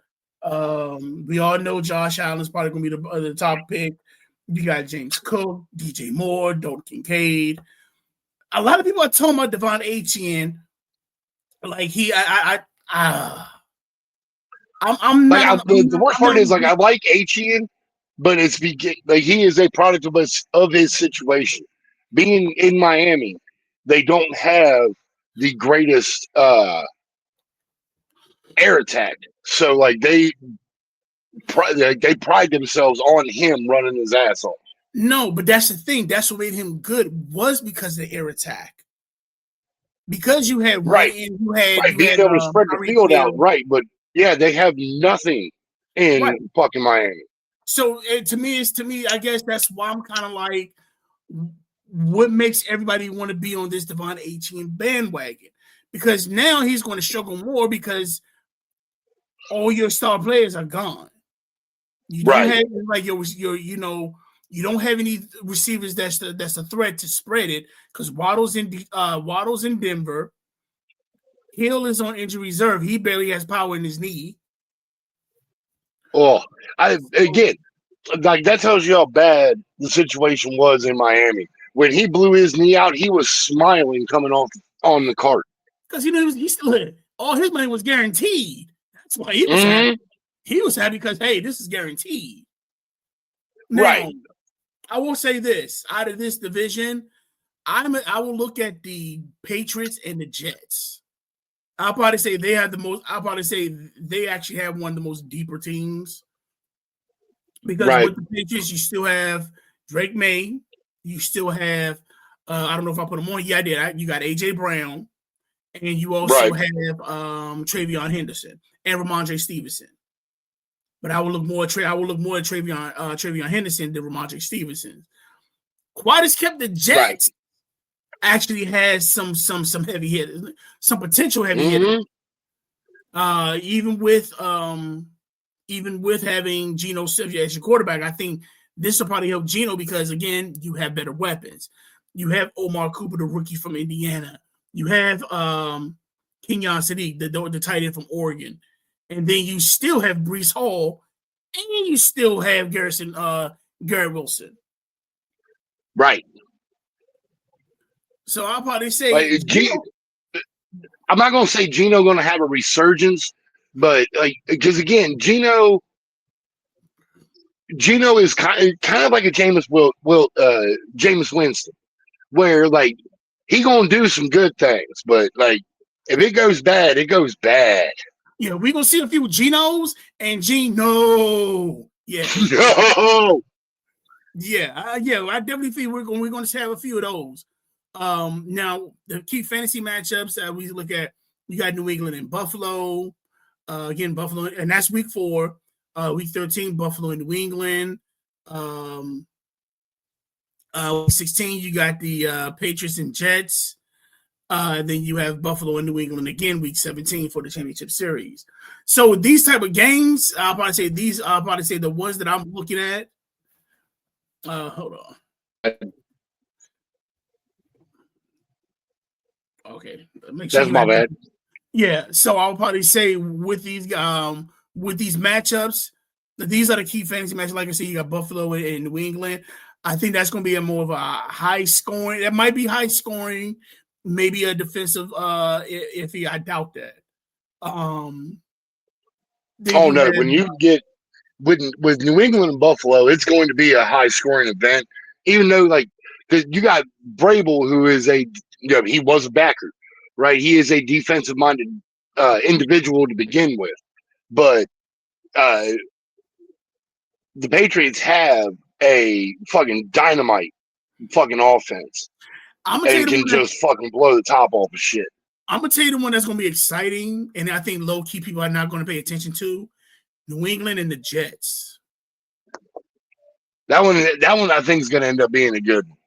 We all know Josh Allen's probably going to be the top pick. You got James Cook, DJ Moore, Dalton Kincaid. A lot of people are talking about Devon Etienne. Like I'm not. The worst part is, like, I like Etienne, but it's like he is a product of his situation. Being in Miami, they don't have the greatest air attack, so like they pride themselves on him running his ass off. No, but that's the thing. That's what made him good was because of the air attack. Because you had being able to spread the field out, right? But yeah, they have nothing in fucking Miami. So to me, I guess that's why I'm kind of like, what makes everybody want to be on this Devon Etienne bandwagon? Because now he's going to struggle more because all your star players are gone. You don't have like you don't have any receivers that's a threat to spread it because Waddle's in Denver. Hill is on injury reserve. He barely has power in his knee. Oh, again, like that tells you how bad the situation was in Miami. When he blew his knee out, he was smiling coming off on the cart. Because he still had all his money was guaranteed. That's why he was Mm-hmm. happy. He was happy because hey, this is guaranteed. Now, Right. I will say this: out of this division, I will look at the Patriots and the Jets. I'll probably say they have the most. I'll probably say they actually have one of the most deeper teams because Right. with the Patriots, you still have Drake May. You still have I don't know if I put them on. Yeah, I did. You got AJ Brown, and you also Right. have Travion Henderson and Ramondre Stevenson. But I will look more. I will look more at Travion Henderson than Ramondre Stevenson. Quite as kept the Jets actually has some heavy hitters, some potential heavy hitters. Even with having Geno Smith as your quarterback, I think this will probably help Geno because again, you have better weapons. You have Omar Cooper, the rookie from Indiana. You have Kenyon Sadiq, the tight end from Oregon, and then you still have Breece Hall, and you still have Garrett Wilson. Right. So I'll probably say I'm not gonna say Geno gonna have a resurgence, but because again, Geno is kind of like a Jameis Winston, where like he gonna do some good things, but like if it goes bad, it goes bad. Yeah, we're gonna see a few Genos and Geno. Yeah. No. Yeah, I definitely think we're going to have a few of those. Now the key fantasy matchups that we look at, you got New England and Buffalo. Again, Buffalo, and that's week 4. Week 13, Buffalo and New England. Week 16, you got the Patriots and Jets. Then you have Buffalo and New England again, week 17 for the championship series. So these type of games, I'll probably say the ones that I'm looking at. Hold on. Okay, make sure that's my bad. Yeah, so I'll probably say with these matchups, these are the key fantasy matches. Like I said, you got Buffalo and New England. I think that's going to be more of a high scoring. That might be high scoring, maybe a defensive. I doubt that. No, when you get with New England and Buffalo, it's going to be a high scoring event. Even though you got Vrabel, who is he was a backer, right? He is a defensive minded individual to begin with, but the Patriots have a fucking dynamite fucking offense and can just fucking blow the top off of shit. I'm gonna tell you the one that's gonna be exciting, and I think low key people are not gonna pay attention to: New England and the Jets. That one I think is gonna end up being a good one.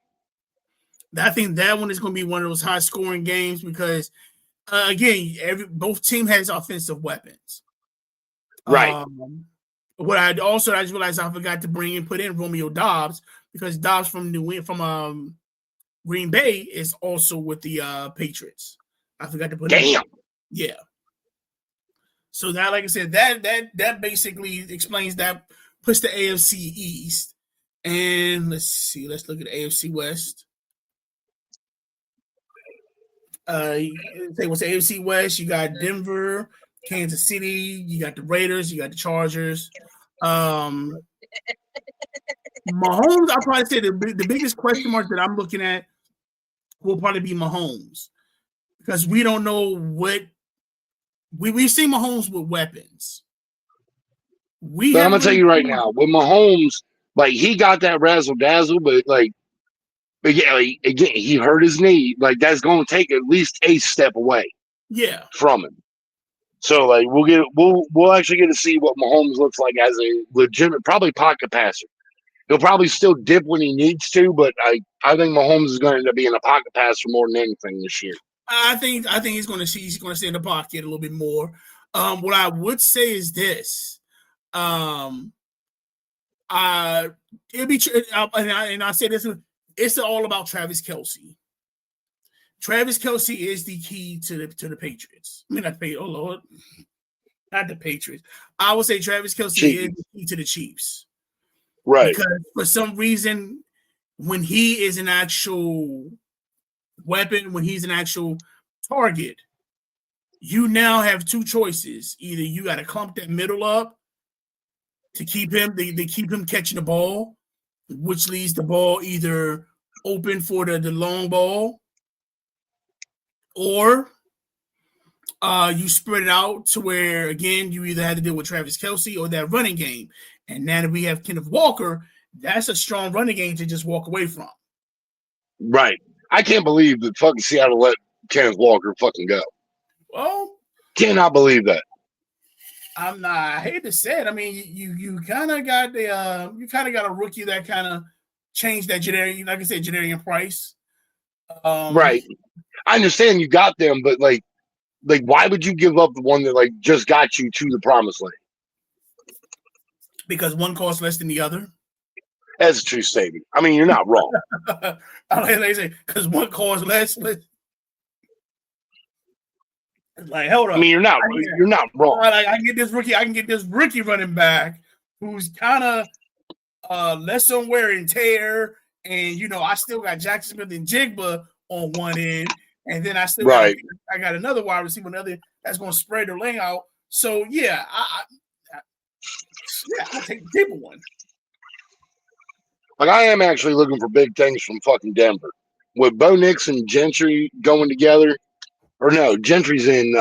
I think that one is gonna be one of those high scoring games because again, both team has offensive weapons. Right. What I just realized I forgot to put in Romeo Doubs because Doubs from Green Bay is also with the Patriots. I forgot to put Damn. Yeah. So that, like I said, that basically explains that, puts the AFC East. And let's look at the AFC West. What's the AFC West? You got Denver, Kansas City, you got the Raiders, you got the Chargers. Mahomes, I'll probably say the biggest question mark that I'm looking at will probably be Mahomes. Because we don't know what we've seen Mahomes with weapons. I'm gonna tell you right now, with Mahomes, he got that razzle dazzle, but again, he hurt his knee. That's gonna take at least a step away. Yeah. From him. So we'll actually get to see what Mahomes looks like as a legitimate, probably pocket passer. He'll probably still dip when he needs to, but I think Mahomes is going to end up being a pocket passer more than anything this year. I think he's going to stay in the pocket a little bit more. What I would say is this: it'll be, and I say this, it's all about Travis Kelce. Travis Kelce is the key to the Patriots. I mean, not the Patriots. Oh Lord, Not the Patriots. I would say Travis Kelce Chiefs. is the key to the Chiefs. Right. Because for some reason, when he is an actual weapon, when he's an actual target, you now have two choices. Either you got to clump that middle up to keep him, they keep him catching the ball, which leaves the ball either open for the long ball, or you spread it out to where, again, you either had to deal with Travis Kelce or that running game. And now that we have Kenneth Walker, that's a strong running game to just walk away from. Right. I can't believe that fucking Seattle let Kenneth Walker fucking go. Well, cannot believe that. I'm not. I hate to say it. I mean, you kind of got a rookie that kind of changed that Jadarian, like I said, Jadarian Price. Right. I understand you got them, but like, why would you give up the one that like just got you to the promised land? Because one costs less than the other. That's a true statement. I mean, you're not wrong. Like I say, because one costs less. Like, hold on. I mean, you're not wrong. Like, I can get this rookie running back who's kind of less on wear and tear, and I still got Jackson Smith and Jigba on one end, and then I still got another wide receiver on the other that's going to spread the lane out. So yeah, I'll take the deeper one. Like, I am actually looking for big things from fucking Denver. With Bo Nix and Gentry going together, or no, Gentry's in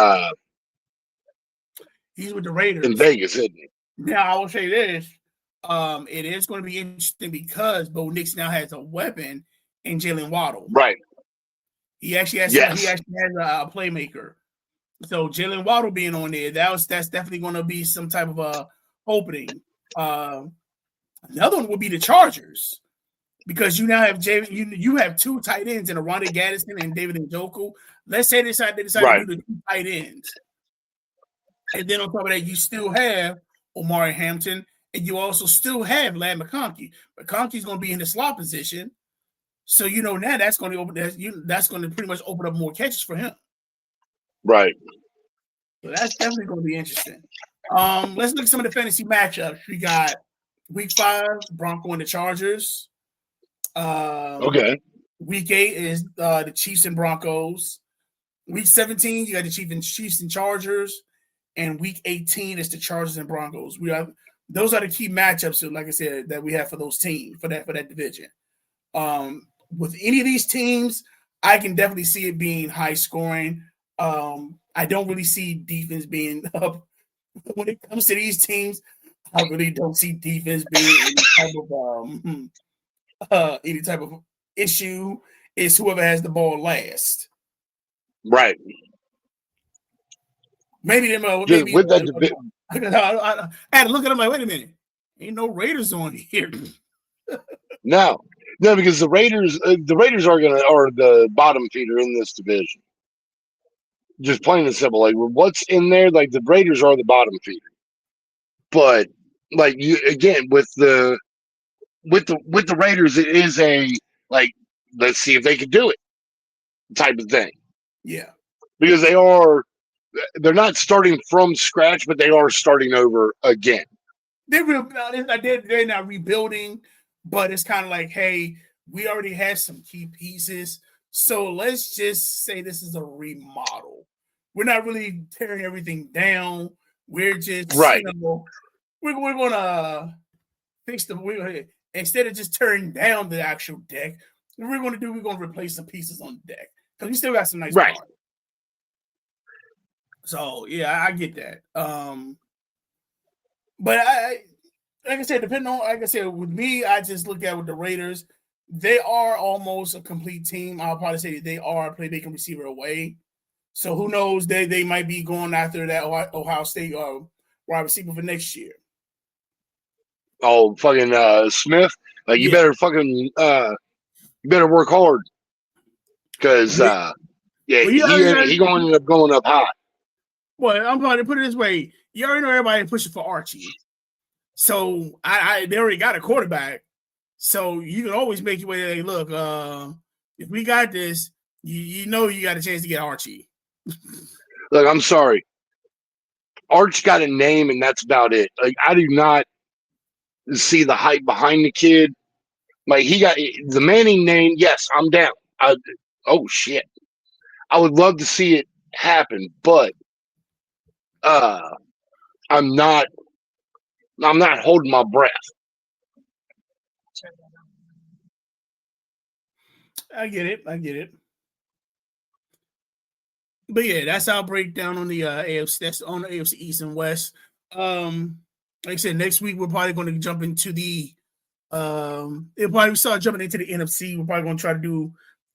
he's with the Raiders in Vegas, isn't he? Now I will say this. It is going to be interesting because Bo Nix now has a weapon in Jalen Waddle. Right. He actually has a playmaker. So Jalen Waddle being on there, that's definitely going to be some type of a opening. Another one would be the Chargers, because you now have you have two tight ends in Aranda Gaddison and David Njoku. Let's say they decide to do the two tight ends, and then on top of that, you still have Omari Hampton, and you also still have Ladd McConkey. McConkey's going to be in the slot position, so now that's going to pretty much open up more catches for him. Right. So that's definitely going to be interesting. Let's look at some of the fantasy matchups. We got Week 5, Bronco and the Chargers. Okay. Week 8 is the Chiefs and Broncos. Week 17, you got the Chiefs and Chargers. And Week 18 is the Chargers and Broncos. Those are the key matchups, so like I said, that we have for those teams, for that division. With any of these teams, I can definitely see it being high scoring. I don't really see defense being up. When it comes to these teams, I really don't see defense being any type of issue. It's whoever has the ball last. Right. Maybe them. Maybe with that division. I had to look at them like, wait a minute, ain't no Raiders on here. No, because the Raiders are the bottom feeder in this division. Just plain and simple. Like, what's in there? Like, the Raiders are the bottom feeder. But like, you again with the Raiders, it is a like, let's see if they can do it type of thing. Yeah, because they're not starting from scratch, but they are starting over again. They're not rebuilding, but it's kind of like, hey, we already have some key pieces, so let's just say this is a remodel. We're not really tearing everything down. We're just we're gonna fix instead of just tearing down the actual deck. What we're gonna replace some pieces on the deck because we still got some nice parts. So yeah, I get that. But I like I said, with me, I just look at with the Raiders. They are almost a complete team. I'll probably say they are a playmaking receiver away. So who knows? They might be going after that Ohio State wide receiver for next year. Oh, fucking Smith! Like, you better fucking you better work hard because he going to end up going up high. Well, I'm going to put it this way: you already know everybody pushing for Archie. So they already got a quarterback. So you can always make your way. Hey, look, if we got this, you got a chance to get Archie. Look, I'm sorry. Arch got a name, and that's about it. Like, I do not see the hype behind the kid. Like, he got the Manning name. Yes, I'm down. Oh shit, I would love to see it happen, but I'm not holding my breath. I get it. But yeah, that's our breakdown on the AFC. That's on the AFC East and West. Like I said, next week we're probably going to jump into the. It'll probably start jumping into the NFC. We're probably going to try to do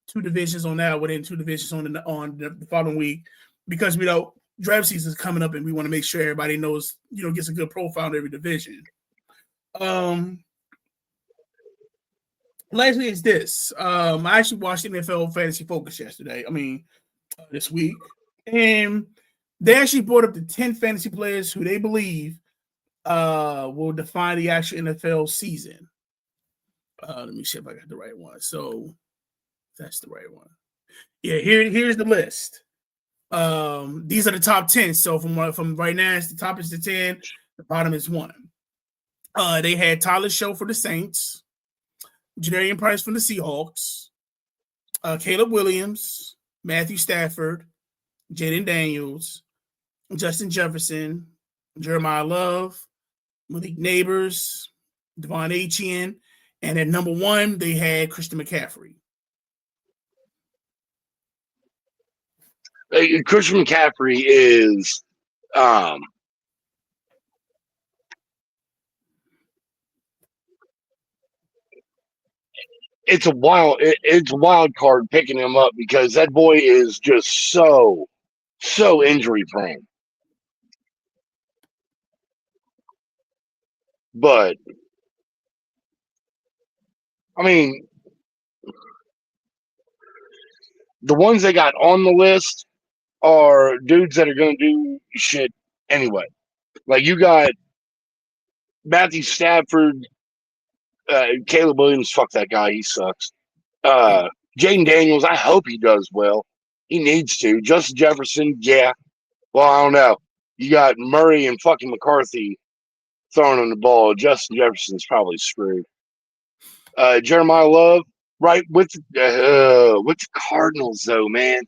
2 divisions on that, within 2 divisions on the following week, because we know draft season is coming up and we want to make sure everybody knows, gets a good profile in every division. Lastly, is this. I actually watched NFL Fantasy Focus yesterday. This week, and they actually brought up the 10 fantasy players who they believe will define the actual NFL season. Let me see if I got the right one. So that's the right one. Yeah, here's the list. These are the top 10. So from right now, the top is the 10, the bottom is 1. They had Tyler Show for the Saints, Jadarian Price from the Seahawks, Caleb Williams, Matthew Stafford, Jaden Daniels, Justin Jefferson, Jeremiah Love, Malik Neighbors, Devon Achane, and at number 1, they had Christian McCaffrey. Christian McCaffrey is it's a wild card picking him up, because that boy is just so injury prone. But the ones they got on the list are dudes that are going to do shit anyway. Like, you got Matthew Stafford, Caleb Williams. Fuck that guy, he sucks. Jaden Daniels, I hope he does well. He needs to. Justin Jefferson, yeah. Well, I don't know. You got Murray and fucking McCarthy throwing on the ball. Justin Jefferson's probably screwed. Jeremiah Love, right, with the Cardinals, though, man.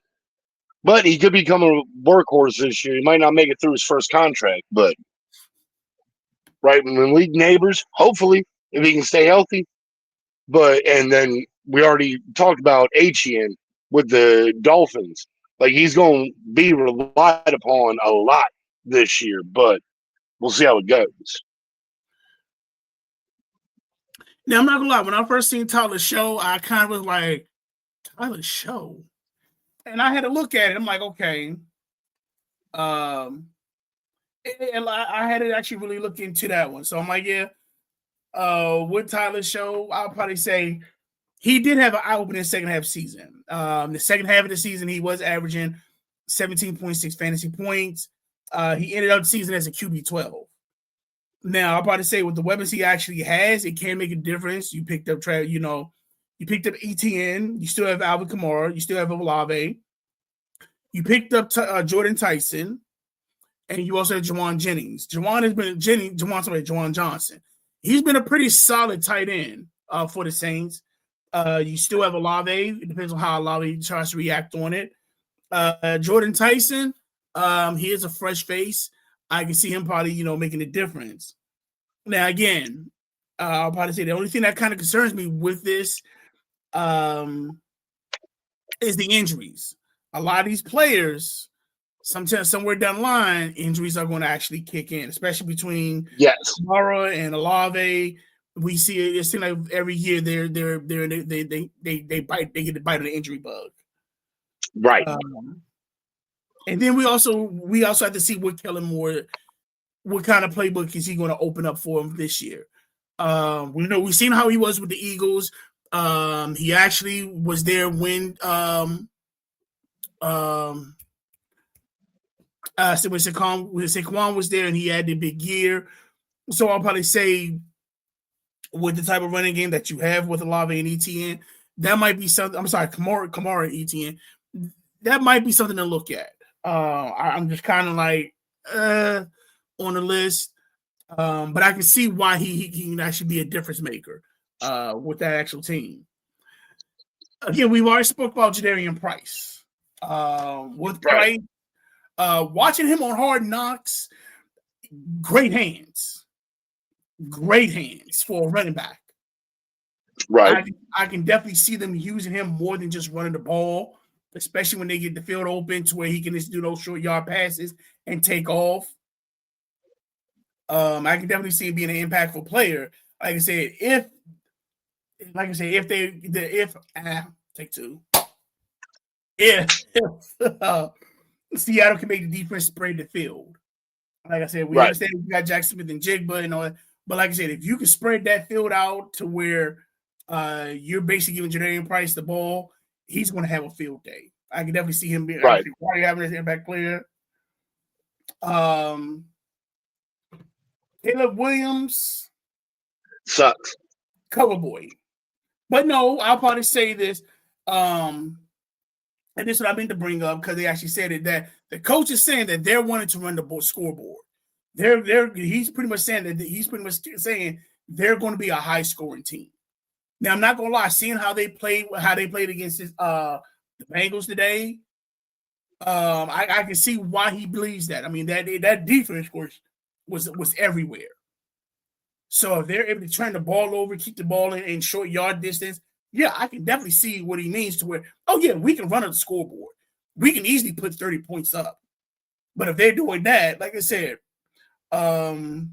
But he could become a workhorse this year. He might not make it through his first contract, but right, Malik Neighbors, hopefully, if he can stay healthy. And then we already talked about Achane with the Dolphins. Like, he's going to be relied upon a lot this year, but we'll see how it goes. Now, I'm not going to lie. When I first seen Tyler Show, I kind of was like, Tyler Show? And I had to look at it. I'm like, okay. And I had to actually really look into that one. So I'm like, yeah. With Tyler Show, I'll probably say he did have an eye-opening second half season. The second half of the season, he was averaging 17.6 fantasy points. He ended up the season as a QB 12. Now, I'll probably say with the weapons he actually has, it can make a difference. You picked up ETN. You still have Alvin Kamara. You still have Olave. You picked up Jordan Tyson. And you also have Juwan Jennings. Juwan Johnson. He's been a pretty solid tight end for the Saints. You still have Olave. It depends on how Olave tries to react on it. Jordan Tyson, he is a fresh face. I can see him probably, making a difference. Now, again, I'll probably say the only thing that kind of concerns me with this is the injuries. A lot of these players, sometimes somewhere down the line, injuries are going to actually kick in, especially between Kamara and Olave. We see it. It seems like every year they get the bite of the injury bug. Right. And then we also have to see what Kellen Moore, what kind of playbook is he going to open up for him this year. We've seen how he was with the Eagles. He actually was there when Saquon was there and he had the big year. So I'll probably say with the type of running game that you have with Olave and ETN, that might be something. I'm sorry, Kamara and ETN. That might be something to look at. I'm just kind of like, on the list. But I can see why he can actually be a difference maker with that actual team. Again, we've already spoke about Jadarian Price. With Price, watching him on Hard Knocks, great hands for a running back. Right. I can definitely see them using him more than just running the ball, especially when they get the field open to where he can just do those short yard passes and take off. I can definitely see him being an impactful player. Like I said, if Seattle can make the defense spread the field. Like I said, we understand we got Jack Smith and Jigba and all that. But like I said, if you can spread that field out to where you're basically giving Jadarian Price the ball, he's going to have a field day. I can definitely see him being having this impact player. Caleb Williams sucks. Cover boy. But no, I'll probably say this. And this is what I meant to bring up because they actually said it that the coach is saying that they're wanting to run the scoreboard. He's pretty much saying they're going to be a high scoring team. Now I'm not gonna lie, seeing how they played against the Bengals today, I can see why he believes that. I mean that defense was everywhere. So if they're able to turn the ball over, keep the ball in short yard distance, yeah, I can definitely see what he means to where, oh yeah, we can run on the scoreboard. We can easily put 30 points up. But if they're doing that, like I said, I'll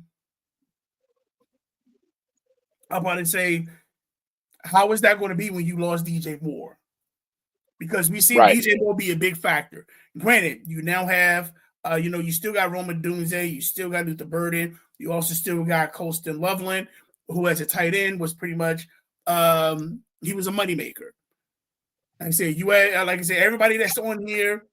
probably say, how is that going to be when you lost DJ Moore? Because we see DJ Moore be a big factor. Granted, you now have, you still got Roma Dunze, you still got Luther Burden, you also still got Colston Loveland, who as a tight end was pretty much, he was a moneymaker. Like I said, everybody that's on here,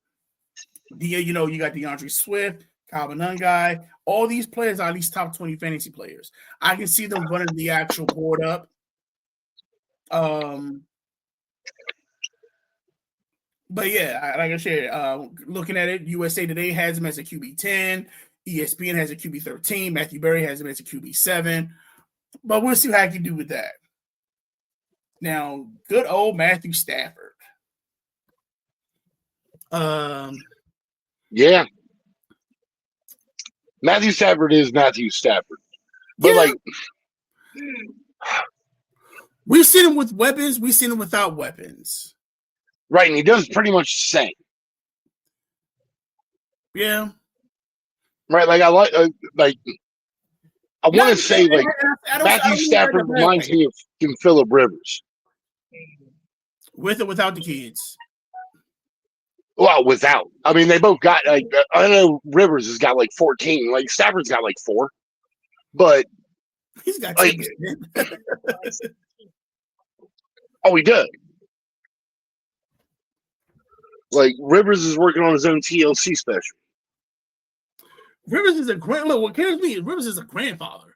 you got DeAndre Swift, Calvin Nungai, all these players are at least top 20 fantasy players. I can see them running the actual board up. But yeah, like I said, looking at it, USA Today has him as a QB 10, ESPN has a QB 13, Matthew Berry has him as a QB 7. But we'll see how he can do with that. Now, good old Matthew Stafford. Yeah. Matthew Stafford is Matthew Stafford. But we've seen him with weapons, we've seen him without weapons. Right, and he does pretty much the same. Yeah. Right, I want to say Matthew Stafford reminds me of Phillip Rivers. With or without the kids? Well, without. I mean, they both got I know Rivers has got 14. Stafford's got 4. But he's got 10. Oh, he does. Rivers is working on his own TLC special. Rivers is what cares me? Rivers is a grandfather.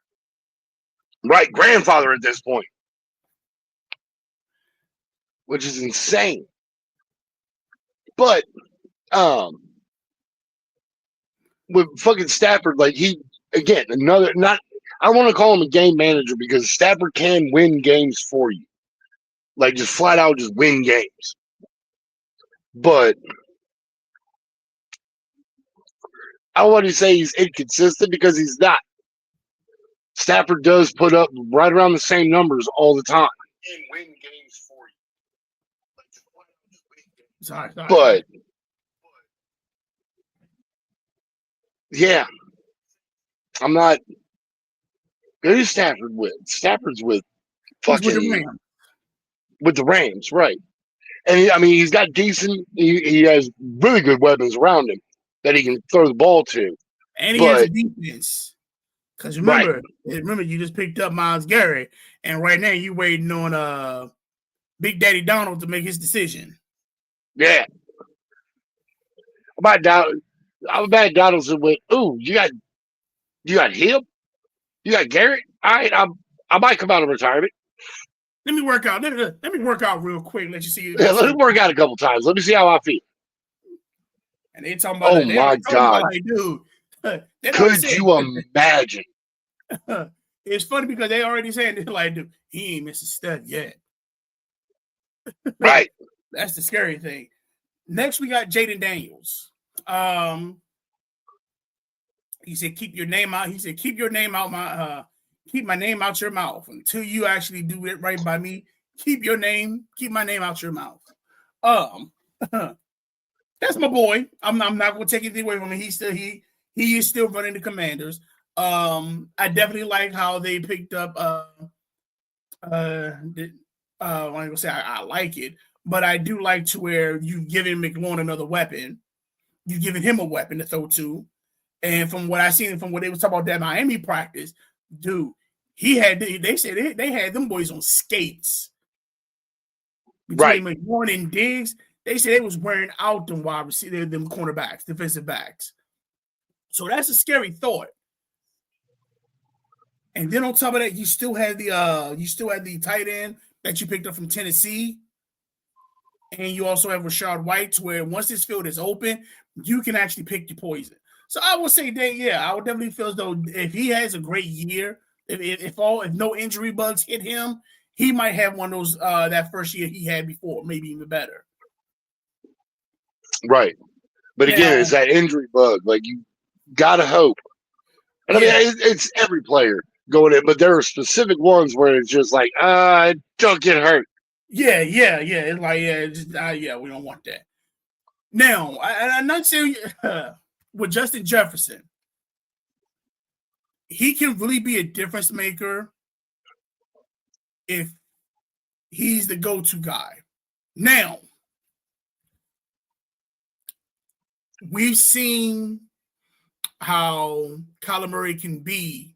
Right, grandfather at this point. Which is insane. But with fucking Stafford, he again, I want to call him a game manager because Stafford can win games for you. Just flat out just win games. But I want to say he's inconsistent because he's not. Stafford does put up right around the same numbers all the time. And win games for you. Sorry. But yeah, I'm not. Who's Stafford with? Stafford's with fucking with the Rams, right? And he's got decent. He has really good weapons around him that he can throw the ball to, and he has a defense. Because remember, you just picked up Myles Garrett, and right now you waiting on Big Daddy Donald to make his decision. Yeah, I'm about Donaldson with. Ooh, you got him. You got Garrett. All right, I might come out of retirement. Let me work out. Let me work out real quick. Let you see. Yeah, let me work out a couple times. Let me see how I feel. And they talking about. Oh my God, dude. Could you imagine? It's funny because they already saying they're like, dude, he ain't missed a stud yet. Right. That's the scary thing. Next, we got Jaden Daniels. He said, keep your name out. He said, keep your name out keep my name out your mouth. Until you actually do it right by me, keep my name out your mouth. That's my boy. I'm not gonna take anything away from him. He is still running the Commanders. I definitely like how they picked up I'm gonna say I like it, but I do like to where you've given McLaurin another weapon. You've given him a weapon to throw to. And from what I seen, from what they was talking about that Miami practice, dude, they said they had them boys on skates. Between McLaurin and Diggs, they said they was wearing out them wide receivers, them cornerbacks, defensive backs. So that's a scary thought. And then on top of that, you still had the tight end that you picked up from Tennessee. And you also have Rashad White, to where once this field is open, you can actually pick your poison. So I would say that, yeah, I would definitely feel as though if he has a great year, if no injury bugs hit him, he might have one of those that first year he had before, maybe even better. Right. But again, it's that injury bug. Like, you gotta hope. And I mean, it's every player going in, but there are specific ones where it's just like, don't get hurt. Yeah. It's like, we don't want that. Now, I'm not saying with Justin Jefferson, he can really be a difference maker if he's the go-to guy. Now, we've seen how Kyler Murray can be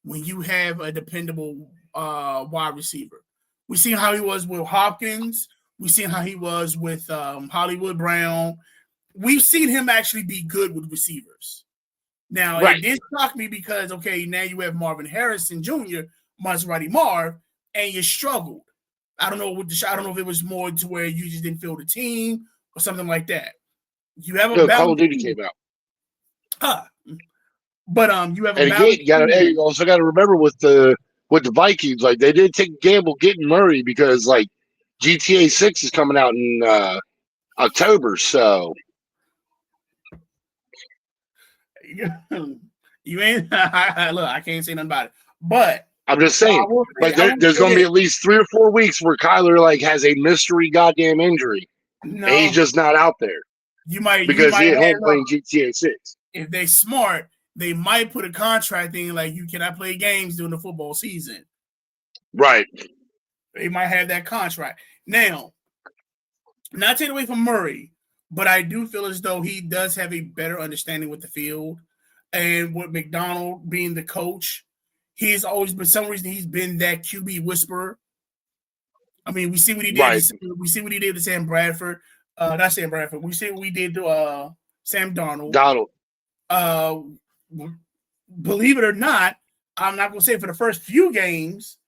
when you have a dependable wide receiver. We've seen how he was with Hopkins. We've seen how he was with Hollywood Brown. We've seen him actually be good with receivers. Now, It did shock me because, okay, now you have Marvin Harrison Jr., Maserati Marv, and you struggled. I don't know if it was more to where you just didn't feel the team or something like that. You have a Call of Duty came out. But you have a and again, you also got to remember with the Vikings, like, they did take a gamble getting Murray because, like, GTA 6 is coming out in October, so you ain't look, I can't say nothing about it. But I'm just saying, like, there's going to be at least 3 or 4 weeks where Kyler, like, has a mystery goddamn injury, and he's just not out there. Because he at home playing GTA 6. If they smart, they might put a contract in like, you cannot play games during the football season. Right. They might have that contract. Now, not taking away from Murray, but I do feel as though he does have a better understanding with the field. And with McDonald being the coach, he's always been, for some reason, he's been that QB whisperer. I mean, we see what he did. Right. We see what he did to Sam Bradford. Not Sam Bradford. We see what we did to Sam Darnold. Believe it or not, I'm not going to say for the first few games.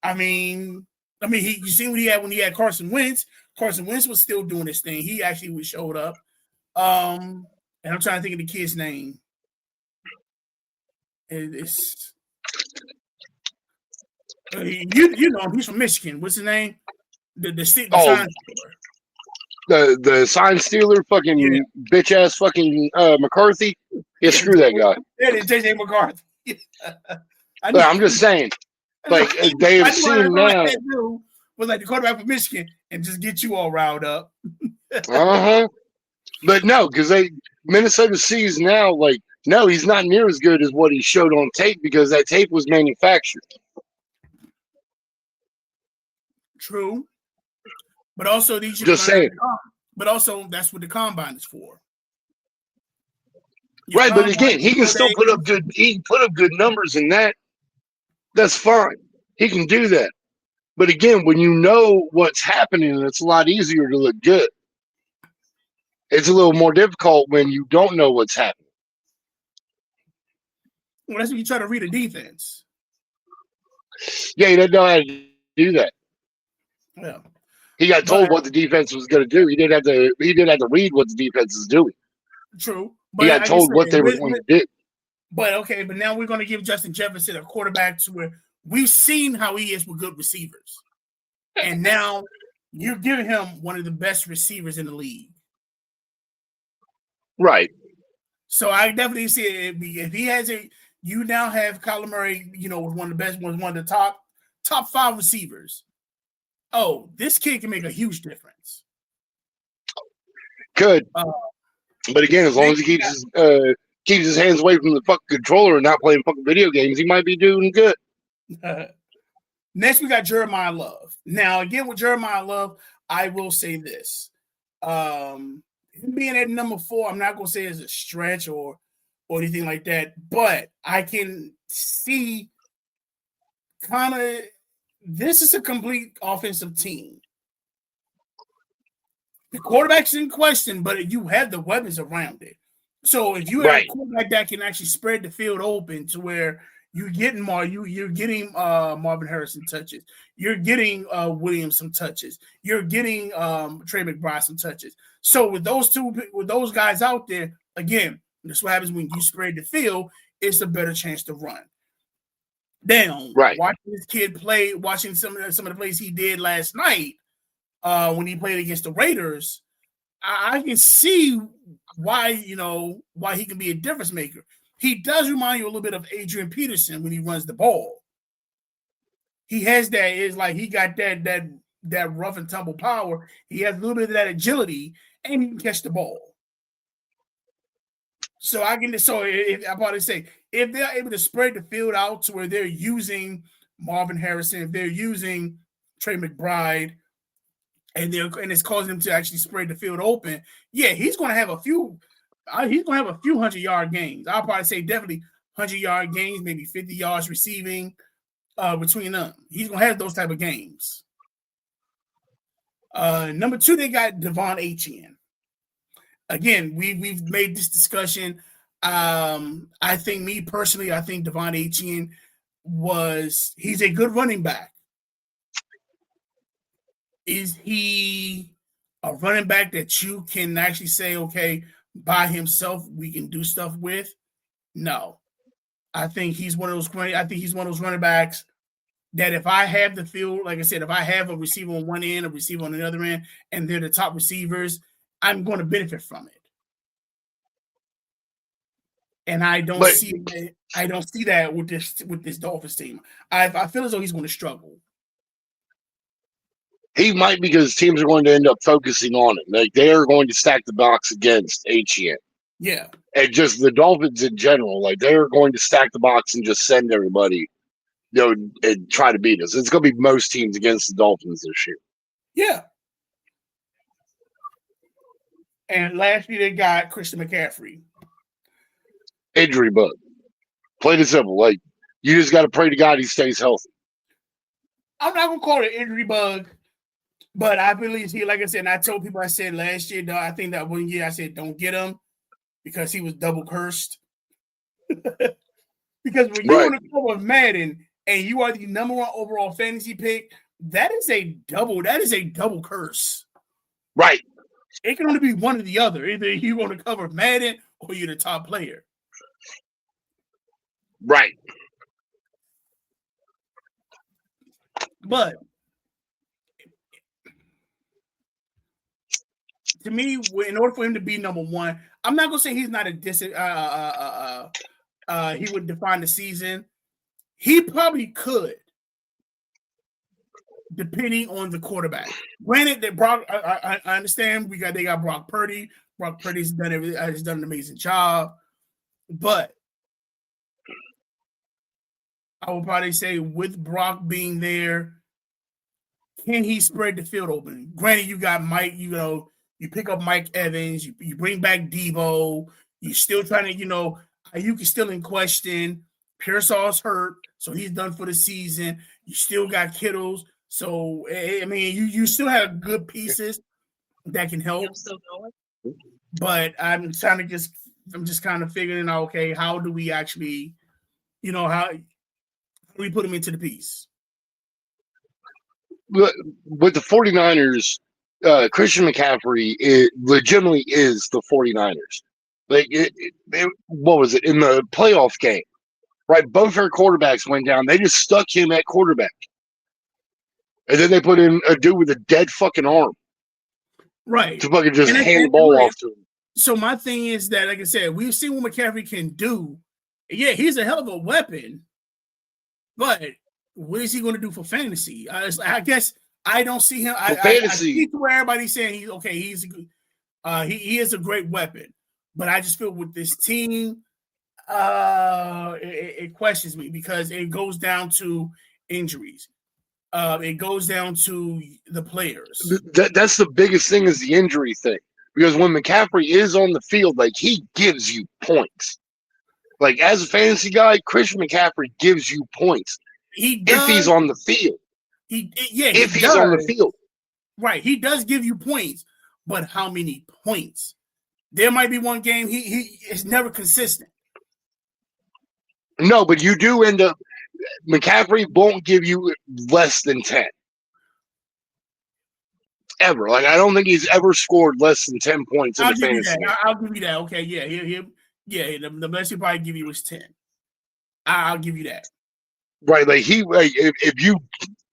I mean, you see what he had when he had Carson Wentz. Carson Wentz was still doing his thing. He actually showed up. And I'm trying to think of the kid's name. It's you know him. He's from Michigan. What's his name? The sign stealer. The sign stealer, fucking bitch ass, fucking McCarthy. Yeah, screw that guy. Yeah, JJ McCarthy. I'm just saying, like, they have seen now. Was like the quarterback from Michigan and just get you all riled up. But no, because Minnesota sees now, like, no, he's not near as good as what he showed on tape because that tape was manufactured. True. But also these just saying. But also that's what the combine is for. Right, but again, he can still put up good. He can put up good numbers in that. That's fine. He can do that. But again, when you know what's happening, it's a lot easier to look good. It's a little more difficult when you don't know what's happening. Well, that's when you try to read a defense. Yeah, he didn't know how to do that. Yeah. He got told what the defense was going to do. He didn't have to. He didn't have to read what the defense is doing. True. But he got told what they were going to do. But now we're going to give Justin Jefferson a quarterback to where we've seen how he is with good receivers. And now you're giving him one of the best receivers in the league. Right. So I definitely see it. If he has you now have Kyler Murray, was one of the best ones, one of the top 5 receivers. Oh, this kid can make a huge difference. Could. But again, as long as he keeps his hands away from the fucking controller and not playing fucking video games, he might be doing good. Next, we got Jeremiah Love. Now, again, with Jeremiah Love, I will say this. Him being at number 4, I'm not going to say it's a stretch or anything like that, but I can see kind of this is a complete offensive team. The quarterback's in question, but you have the weapons around it. So if you have a quarterback that can actually spread the field open to where you're getting Marvin Harrison touches, you're getting Williams some touches, you're getting Trey McBride some touches. So with those guys out there, again, that's what happens when you spread the field. It's a better chance to run. Now, watching this kid play, watching some of the plays he did last night. When he played against the Raiders, I can see why he can be a difference maker. He does remind you a little bit of Adrian Peterson when he runs the ball. He has that. It's like he got that rough and tumble power. He has a little bit of that agility, and he can catch the ball. So if they're able to spread the field out to where they're using Marvin Harrison, if they're using Trey McBride, and it's causing him to actually spread the field open, yeah, he's going to have a few 100-yard games. I'll probably say definitely 100-yard games, maybe 50 yards receiving between them. He's going to have those type of games. Number 2, they got Devon Achane. Again, we've made this discussion. I think Devon Achane he's a good running back. Is he a running back that you can actually say, okay, by himself we can do stuff with? No. I think he's one of those running backs that if I have the field, like I said, if I have a receiver on one end, a receiver on the other end, and they're the top receivers, I'm going to benefit from it. And I don't see that with this Dolphins team. I feel as though he's going to struggle. He might, because teams are going to end up focusing on him. Like, they are going to stack the box against Etienne. Yeah. And just the Dolphins in general, like, they are going to stack the box and just send everybody, and try to beat us. It's going to be most teams against the Dolphins this year. Yeah. And last year they got Christian McCaffrey. Injury bug. Plain and simple. Like, you just got to pray to God he stays healthy. I'm not going to call it an injury bug. But I believe like I said, and I told people, I said last year, I think that one year I said, don't get him because he was double cursed. Because when you're on the cover of Madden and you are the number 1 overall fantasy pick, that is a double curse. Right. It can only be one or the other. Either you're on the cover of Madden or you're the top player. Right. But to me, in order for him to be number 1, I'm not gonna say he's not he would define the season. He probably could, depending on the quarterback. Granted, that Brock, I understand they got Brock Purdy. Brock Purdy's done an amazing job, but I would probably say with Brock being there, can he spread the field open? Granted, you got Mike. You pick up Mike Evans. You bring back Debo. You're still trying to, Ayuk is still in question. Pearsall's hurt, so he's done for the season. You still got Kittles. So, I mean, you still have good pieces that can help. But I'm just kind of figuring out, okay, how do we actually, how do we put them into the piece? With the 49ers, Christian McCaffrey legitimately is the 49ers. Like, what was it in the playoff game? Right, both our quarterbacks went down. They just stuck him at quarterback, and then they put in a dude with a dead fucking arm Right. to fucking just And hand the ball off to him. So my thing is that, like I said, we've seen what McCaffrey can do. Yeah, he's a hell of a weapon, but what is he going to do for fantasy? I guess I don't see him. I see where everybody's saying he's okay. He is a great weapon, but I just feel with this team, it questions me because it goes down to injuries. It goes down to the players. That's the biggest thing is the injury thing. Because when McCaffrey is on the field, like, he gives you points. Like, as a fantasy guy, Christian McCaffrey gives you points. He does, if he's on the field. If he's on the field. Right. He does give you points, but how many points? There might be one game he is never consistent. No, but you do end up McCaffrey won't give you less than 10. Ever. Like, I don't think he's ever scored less than 10 points in the fantasy game. I'll give you that. Okay, yeah, the best he'll probably give you is 10. I'll give you that. Right, like if you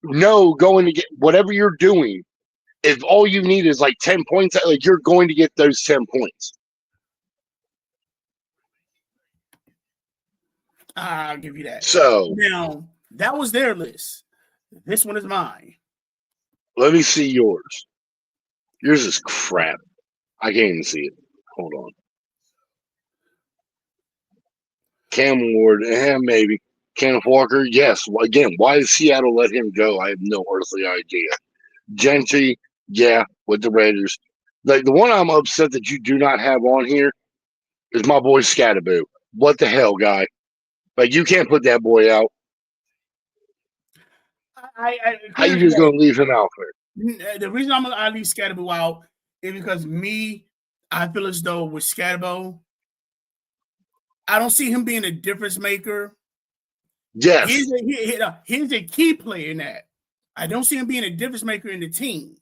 know going to get whatever you're doing, if all you need is like 10 points, like, you're going to get those 10 points. I'll give you that. So now that was their list. This one is mine. Let me see yours. Yours is crap. I can't even see it. Hold on. Cam Ward, maybe. Kenneth Walker, yes. Again, why did Seattle let him go? I have no earthly idea. Gentry, yeah, with the Raiders. Like, the one I'm upset that you do not have on here is my boy Scatterboo. What the hell, guy? Like, you can't put that boy out. How you just gonna leave him out there? The reason I leave Scatterboo out is because I feel as though with Scatterboo, I don't see him being a difference maker. Yes. He's a key player in that. I don't see him being a difference maker in the team.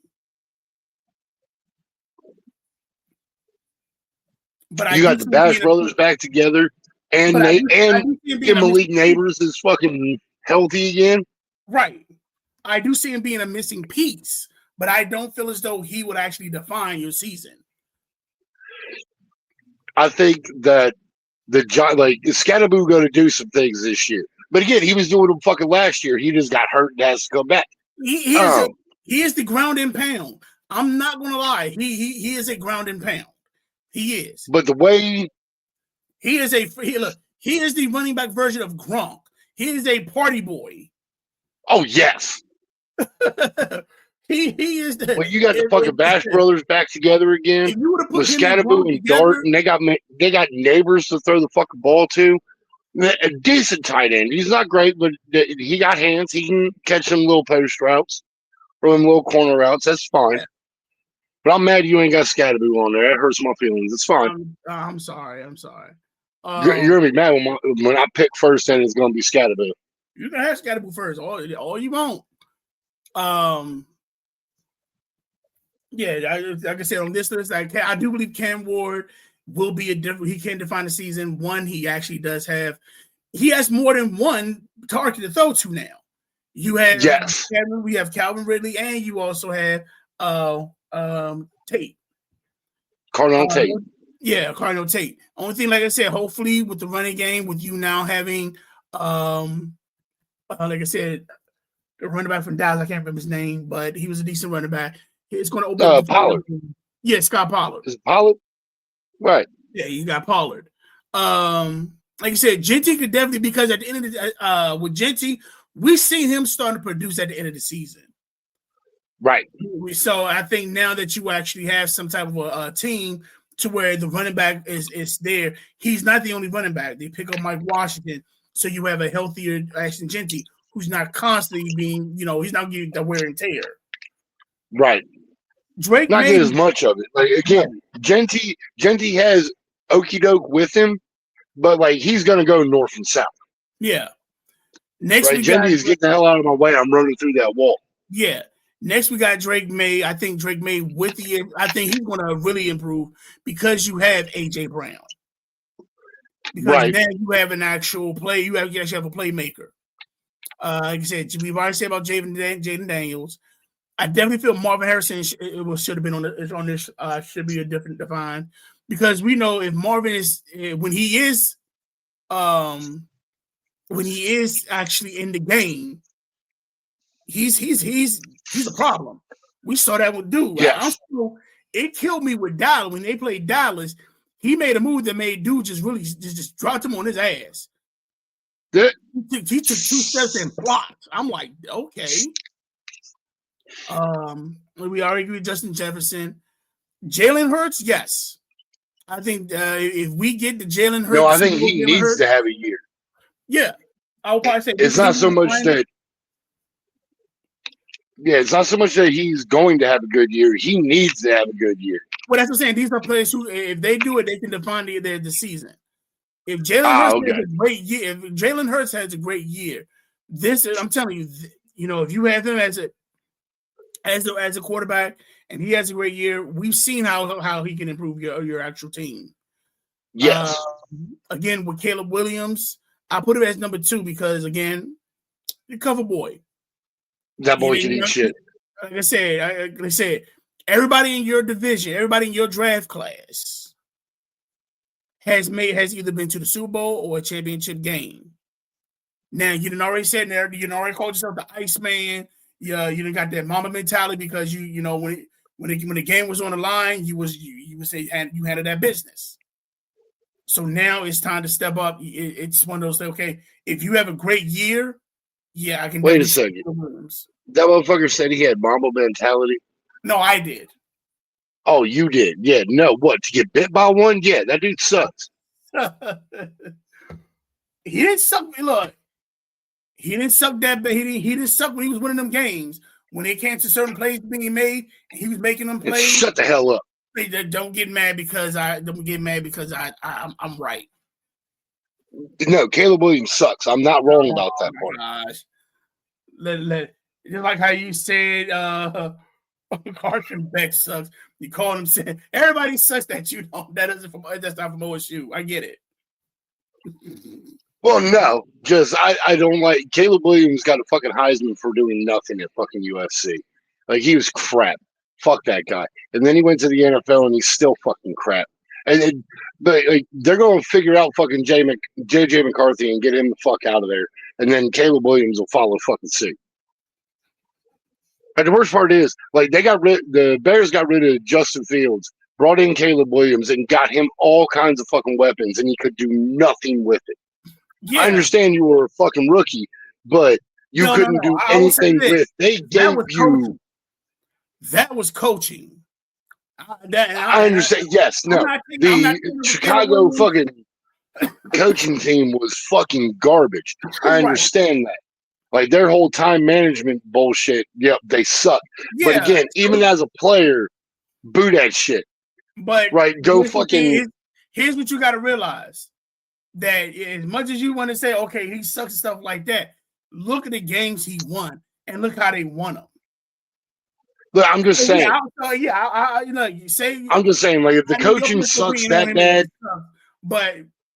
But you got the Bash brothers back together, and Malik Neighbors is fucking healthy again. Right. I do see him being a missing piece, but I don't feel as though he would actually define your season. I think that Scatterboo going to do some things this year. But again, he was doing them fucking last year. He just got hurt and has to come back. He is the ground and pound. I'm not going to lie. He is a ground and pound. He is. But the way he is he is the running back version of Gronk. He is a party boy. Oh, yes. he is the. Well, you got the fucking Bash brothers back together again with Scatterboo and Dart, and they got Neighbors to throw the fucking ball to. A decent tight end. He's not great, but he got hands. He can catch them little post routes or them little corner routes. That's fine. Yeah. But I'm mad you ain't got Scatterboo on there. That hurts my feelings. It's fine. I'm sorry. You're gonna be mad when I pick first, and it's gonna be Scatterboo. You can have Scatterboo first, all you want. Yeah, like I said on this list, I do believe Cam Ward will be he can define the season. One, he actually does have. He has more than one target to throw to now. You have we have Calvin Ridley, and you also have Tate. Cardinal Tate. Yeah, Cardinal Tate. Only thing, like I said, hopefully with the running game, with you now having, like I said, the running back from Dallas, I can't remember his name, but he was a decent running back. It's going to open up Pollard. Yeah, Scott Pollard. Is it Pollard? Right. Yeah, you got Pollard. Like you said, Genty could definitely, because at the end of the with Genty, we've seen him starting to produce at the end of the season. Right. So I think now that you actually have some type of a team to where the running back is there, he's not the only running back. They pick up Mike Washington, so you have a healthier Ashton Genty who's not constantly being, he's not getting the wear and tear. Right. Drake not getting as much of it. Like, again, Genty has okie doke with him, but like he's gonna go north and south. Yeah. Next, right? Genty is getting the hell out of my way. I'm running through that wall. Yeah. Next, we got Drake May. I think Drake May I think he's going to really improve because you have AJ Brown. because now you have an actual play. You actually have a playmaker. Like I said, we've already said about Jaden Daniels. I definitely feel Marvin Harrison should have been on this. Should be a different define, because we know if Marvin is when he is actually in the game, he's a problem. We saw that with Dude. Yes. It killed me with Dallas when they played Dallas. He made a move that made Dude just dropped him on his ass. He took 2 steps and blocked. I'm like, okay. We already agree with Justin Jefferson. Jalen Hurts, yes. I think if we get the Jalen Hurts, I think he needs to have a year. Yeah, I would probably say it's not so much that. Yeah, it's not so much that he's going to have a good year. He needs to have a good year. Well, that's what I'm saying. These are players who, if they do it, they can define the season. If Jalen Hurts has a great year, if Jalen Hurts has a great year, I'm telling you, if you have him as a quarterback and he has a great year, we've seen how he can improve your actual team. Yes. Again, with Caleb Williams, I put him as number 2 because again, the cover boy. That boy can eat shit. Like I said, everybody in your division, everybody in your draft class has either been to the Super Bowl or a championship game. Now you done already said there, you already called yourself the Iceman. Yeah, you done got that mama mentality because when the game was on the line, you handled that business. So now it's time to step up. It's one of those things. Okay, if you have a great year, I can. Wait a second. That motherfucker said he had mama mentality. No, I did. Oh, you did? Yeah. No, what? To get bit by one? Yeah, that dude sucks. He didn't suck. Look, he didn't suck that. He didn't suck when he was winning them games. When it came to certain plays being made, and he was making them plays. Shut the hell up. Don't get mad because I'm right. No, Caleb Williams sucks. I'm not wrong about that part. Gosh. Just like how you said Carson Beck sucks. You called him saying everybody sucks that you don't. That's not from OSU. I get it. Well, no, just I don't like Caleb Williams got a fucking Heisman for doing nothing at fucking USC. Like he was crap. Fuck that guy. And then he went to the NFL and he's still fucking crap. But they're going to figure out fucking JJ McCarthy and get him the fuck out of there. And then Caleb Williams will follow fucking suit. And the worst part is, the Bears got rid of Justin Fields, brought in Caleb Williams, and got him all kinds of fucking weapons, and he could do nothing with it. Yeah. I understand you were a fucking rookie, but you couldn't do anything with. They gave you. That was coaching. I understand. Yes, no. The Chicago fucking coaching team was fucking garbage. I understand that. Like their whole time management bullshit. Yep, they suck. Yeah. But again, even as a player, boo that shit. But go fucking. Here's what you got to realize: that as much as you want to say, okay, he sucks and stuff like that, look at the games he won and look how they won them. Look, I'm just saying. You say. I'm just saying, like, if the coaching sucks that bad, but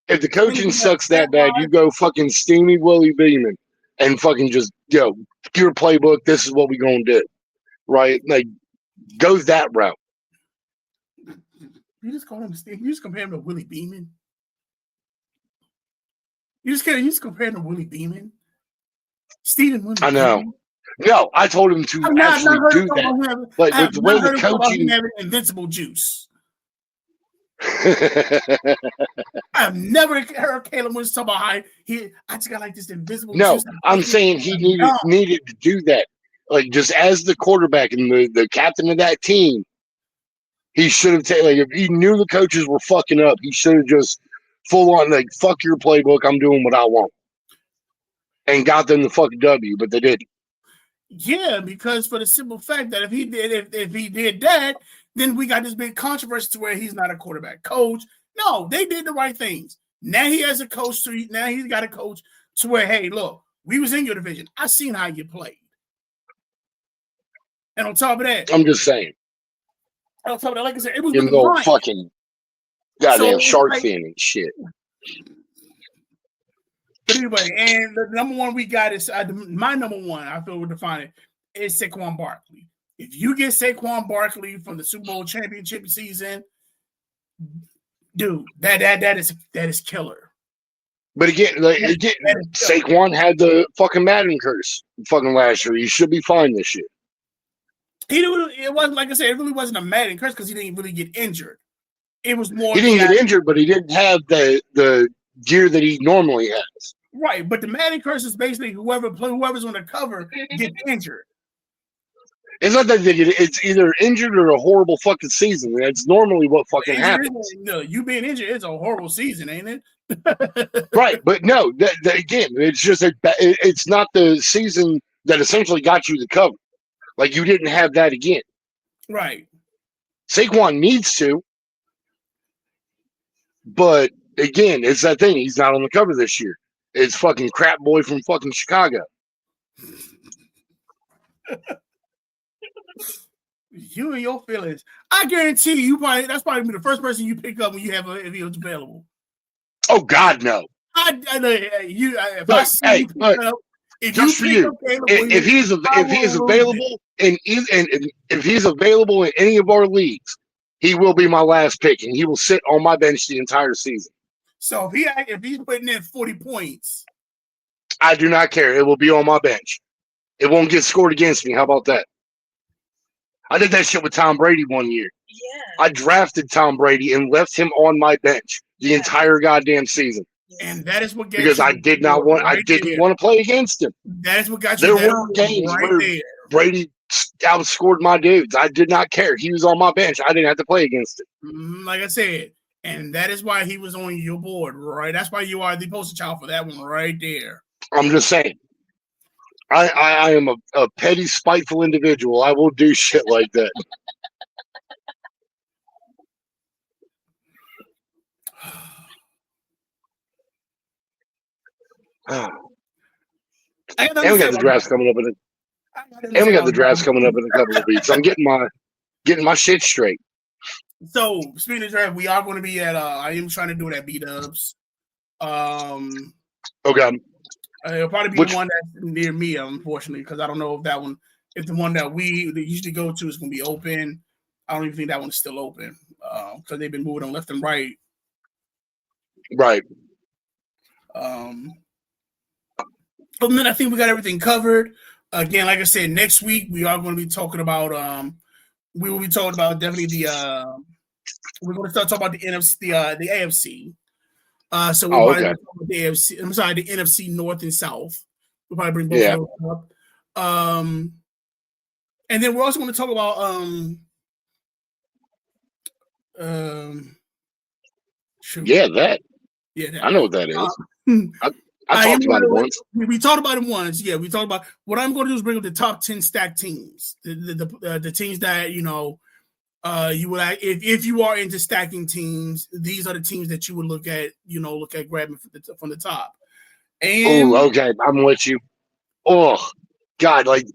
if the coaching sucks that bad, you go fucking steamy Willie Beeman and fucking just your playbook. This is what we gonna do, right? Like, go that route. You just call him Steve. You just compare him to Willie Beeman. You just compare him to Willie Beeman. Stephen Willie. I know. Beeman. No, I told him to actually do that. Like with the way the coaching, having invincible juice. I've never heard Caleb Williams talk about how I just got like this invincible juice. No, I'm saying he needed to do that. Like just as the quarterback and the captain of that team, he should have taken. Like if he knew the coaches were fucking up, he should have just full on like fuck your playbook. I'm doing what I want, and got them the fucking W. But they didn't. Yeah, because for the simple fact that if he did that, then we got this big controversy to where he's not a quarterback coach. No, they did the right things. Now he has a coach. Now he's got a coach to where, hey, look, we was in your division. I seen how you played. And on top of that, I'm just saying. On top of that, like I said, it was you know fucking goddamn shark fin and shit. But anyway, and the number one we got is my number one. I feel we're defining is Saquon Barkley. If you get Saquon Barkley from the Super Bowl championship season, dude, that is killer. But again, Saquon had the fucking Madden curse fucking last year. You should be fine this year. It wasn't, like I said, it really wasn't a Madden curse because he didn't really get injured. It was more. He didn't get injured, but he didn't have the gear that he normally has. Right, but the Madden curse is basically whoever's on the cover gets injured. It's not that it's either injured or a horrible fucking season. That's normally what fucking happens. No, you being injured, it's a horrible season, ain't it? Right, but no, again, it's just it's not the season that essentially got you the cover. Like, you didn't have that again. Right. Saquon needs to, but again, it's that thing. He's not on the cover this year. It's fucking crap boy from fucking Chicago. You and your feelings. I guarantee you that's probably the first person you pick up when you have if he was available. Oh God, no. If he's available and if he's available in any of our leagues, he will be my last pick, and he will sit on my bench the entire season. So if he's putting in 40 points, I do not care. It will be on my bench. It won't get scored against me. How about that? I did that shit with Tom Brady one year. Yeah. I drafted Tom Brady and left him on my bench the entire goddamn season. And that is what because I didn't want to play against him. That is what got you. There were games where Brady outscored my dudes. I did not care. He was on my bench. I didn't have to play against him. Like I said, and that is why he was on your board, right? That's why you are the poster child for that one right there. I'm just saying. I am a petty, spiteful individual. I will do shit like that. And we got the drafts coming up in a couple of weeks. I'm getting my shit straight. So speaking of draft, we are going to be at I am trying to do it at B-Dubs. Okay. It'll probably be one that's near me, unfortunately, because I don't know if the one that we usually go to is going to be open. I don't even think that one's still open because they've been moving them left and right. Right. But then I think we got everything covered. Again, like I said, next week we are going to be talking about we will be talking about definitely we're going to start talking about the NFC, the AFC. So we'll probably talk about the AFC. I'm sorry, the NFC North and South. We'll probably bring both of those up. And then we're also going to talk about that. I know what that is. I talked about it once. We talked about it once. Yeah, we talked about what I'm going to do is bring up the top 10 stacked teams, the teams that you would if you are into stacking teams. These are the teams that you would look at grabbing from the top. And okay, I'm with you. Oh God, like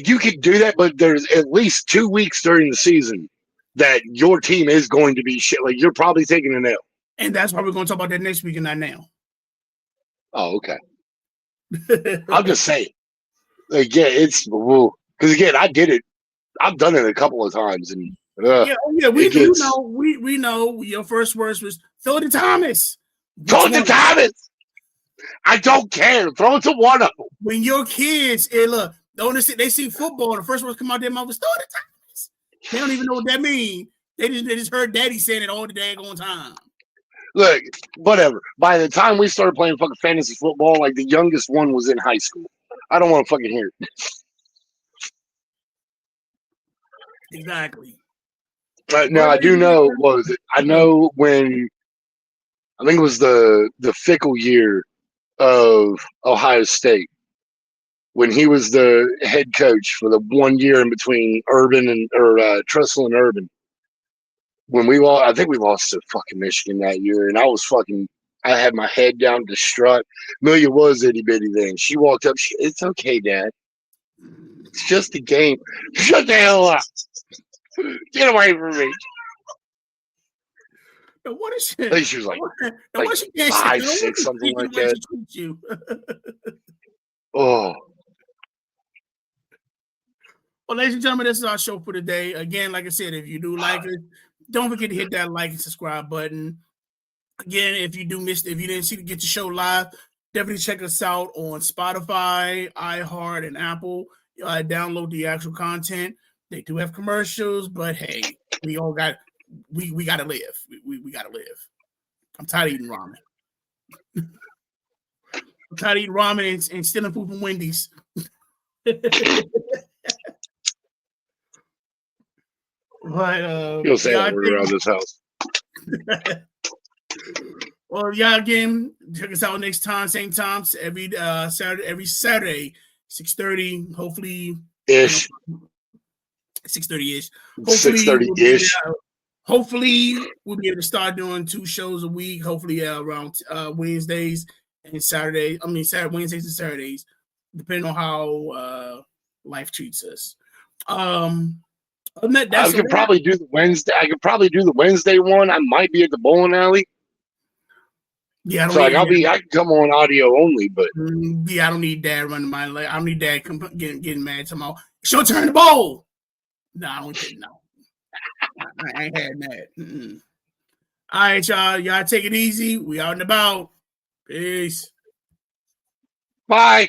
you could do that, but there's at least 2 weeks during the season that your team is going to be shit. Like, you're probably taking an L. And that's why we're going to talk about that next week and not now. Oh, okay. I'm just saying. Again, it's because again, I did it. I've done it a couple of times, and we do know. We know your first words was throw it to Thomas. Throw it to Thomas. I don't care. Throw it to one of them. When your kids, look, they see football, and the first words come out their mouth was throw it to Thomas. They don't even know what that means. They just heard Daddy saying it all the daggone time. Look, whatever. By the time we started playing fucking fantasy football, like, the youngest one was in high school. I don't want to fucking hear it. Exactly. No, I do know. What was it? I know when I think it was the Fickle year of Ohio State, when he was the head coach for the 1 year in between Tressel and Urban. When we lost, I think we lost to fucking Michigan that year, and I had my head down, distraught. Amelia was itty bitty then. She walked up. It's okay, Dad. It's just a game. Shut the hell up. Get away from me. No, what is I think she was like, no, what she can't 5'6", something like that. You. Oh, Well, ladies and gentlemen, this is our show for today. Again, like I said, if you do like it, don't forget to hit that like and subscribe button. Again, if you didn't get the show live, definitely check us out on Spotify, iHeart, and Apple. Download the actual content. They do have commercials, but hey, we gotta live. We gotta live. I'm tired of eating ramen. I'm tired of eating ramen and stealing food from Wendy's. But you'll say that around this house. Well, yeah, again, check us out next time, same times, every Saturday, 6:30, hopefully ish. 6:30-ish. 6:30-ish. Hopefully we'll be able to start doing 2 shows a week, hopefully around Wednesdays and Saturdays. Wednesdays and Saturdays, depending on how life treats us. I could probably do the Wednesday. I could probably do the Wednesday one. I might be at the bowling alley. Yeah, I can come on audio only, but I don't need Dad running my leg. I don't need Dad getting mad tomorrow. It's your turn to bowl. No, I don't think no. I ain't had that. Mm-mm. All right, y'all. Y'all take it easy. We out and about. Peace. Bye.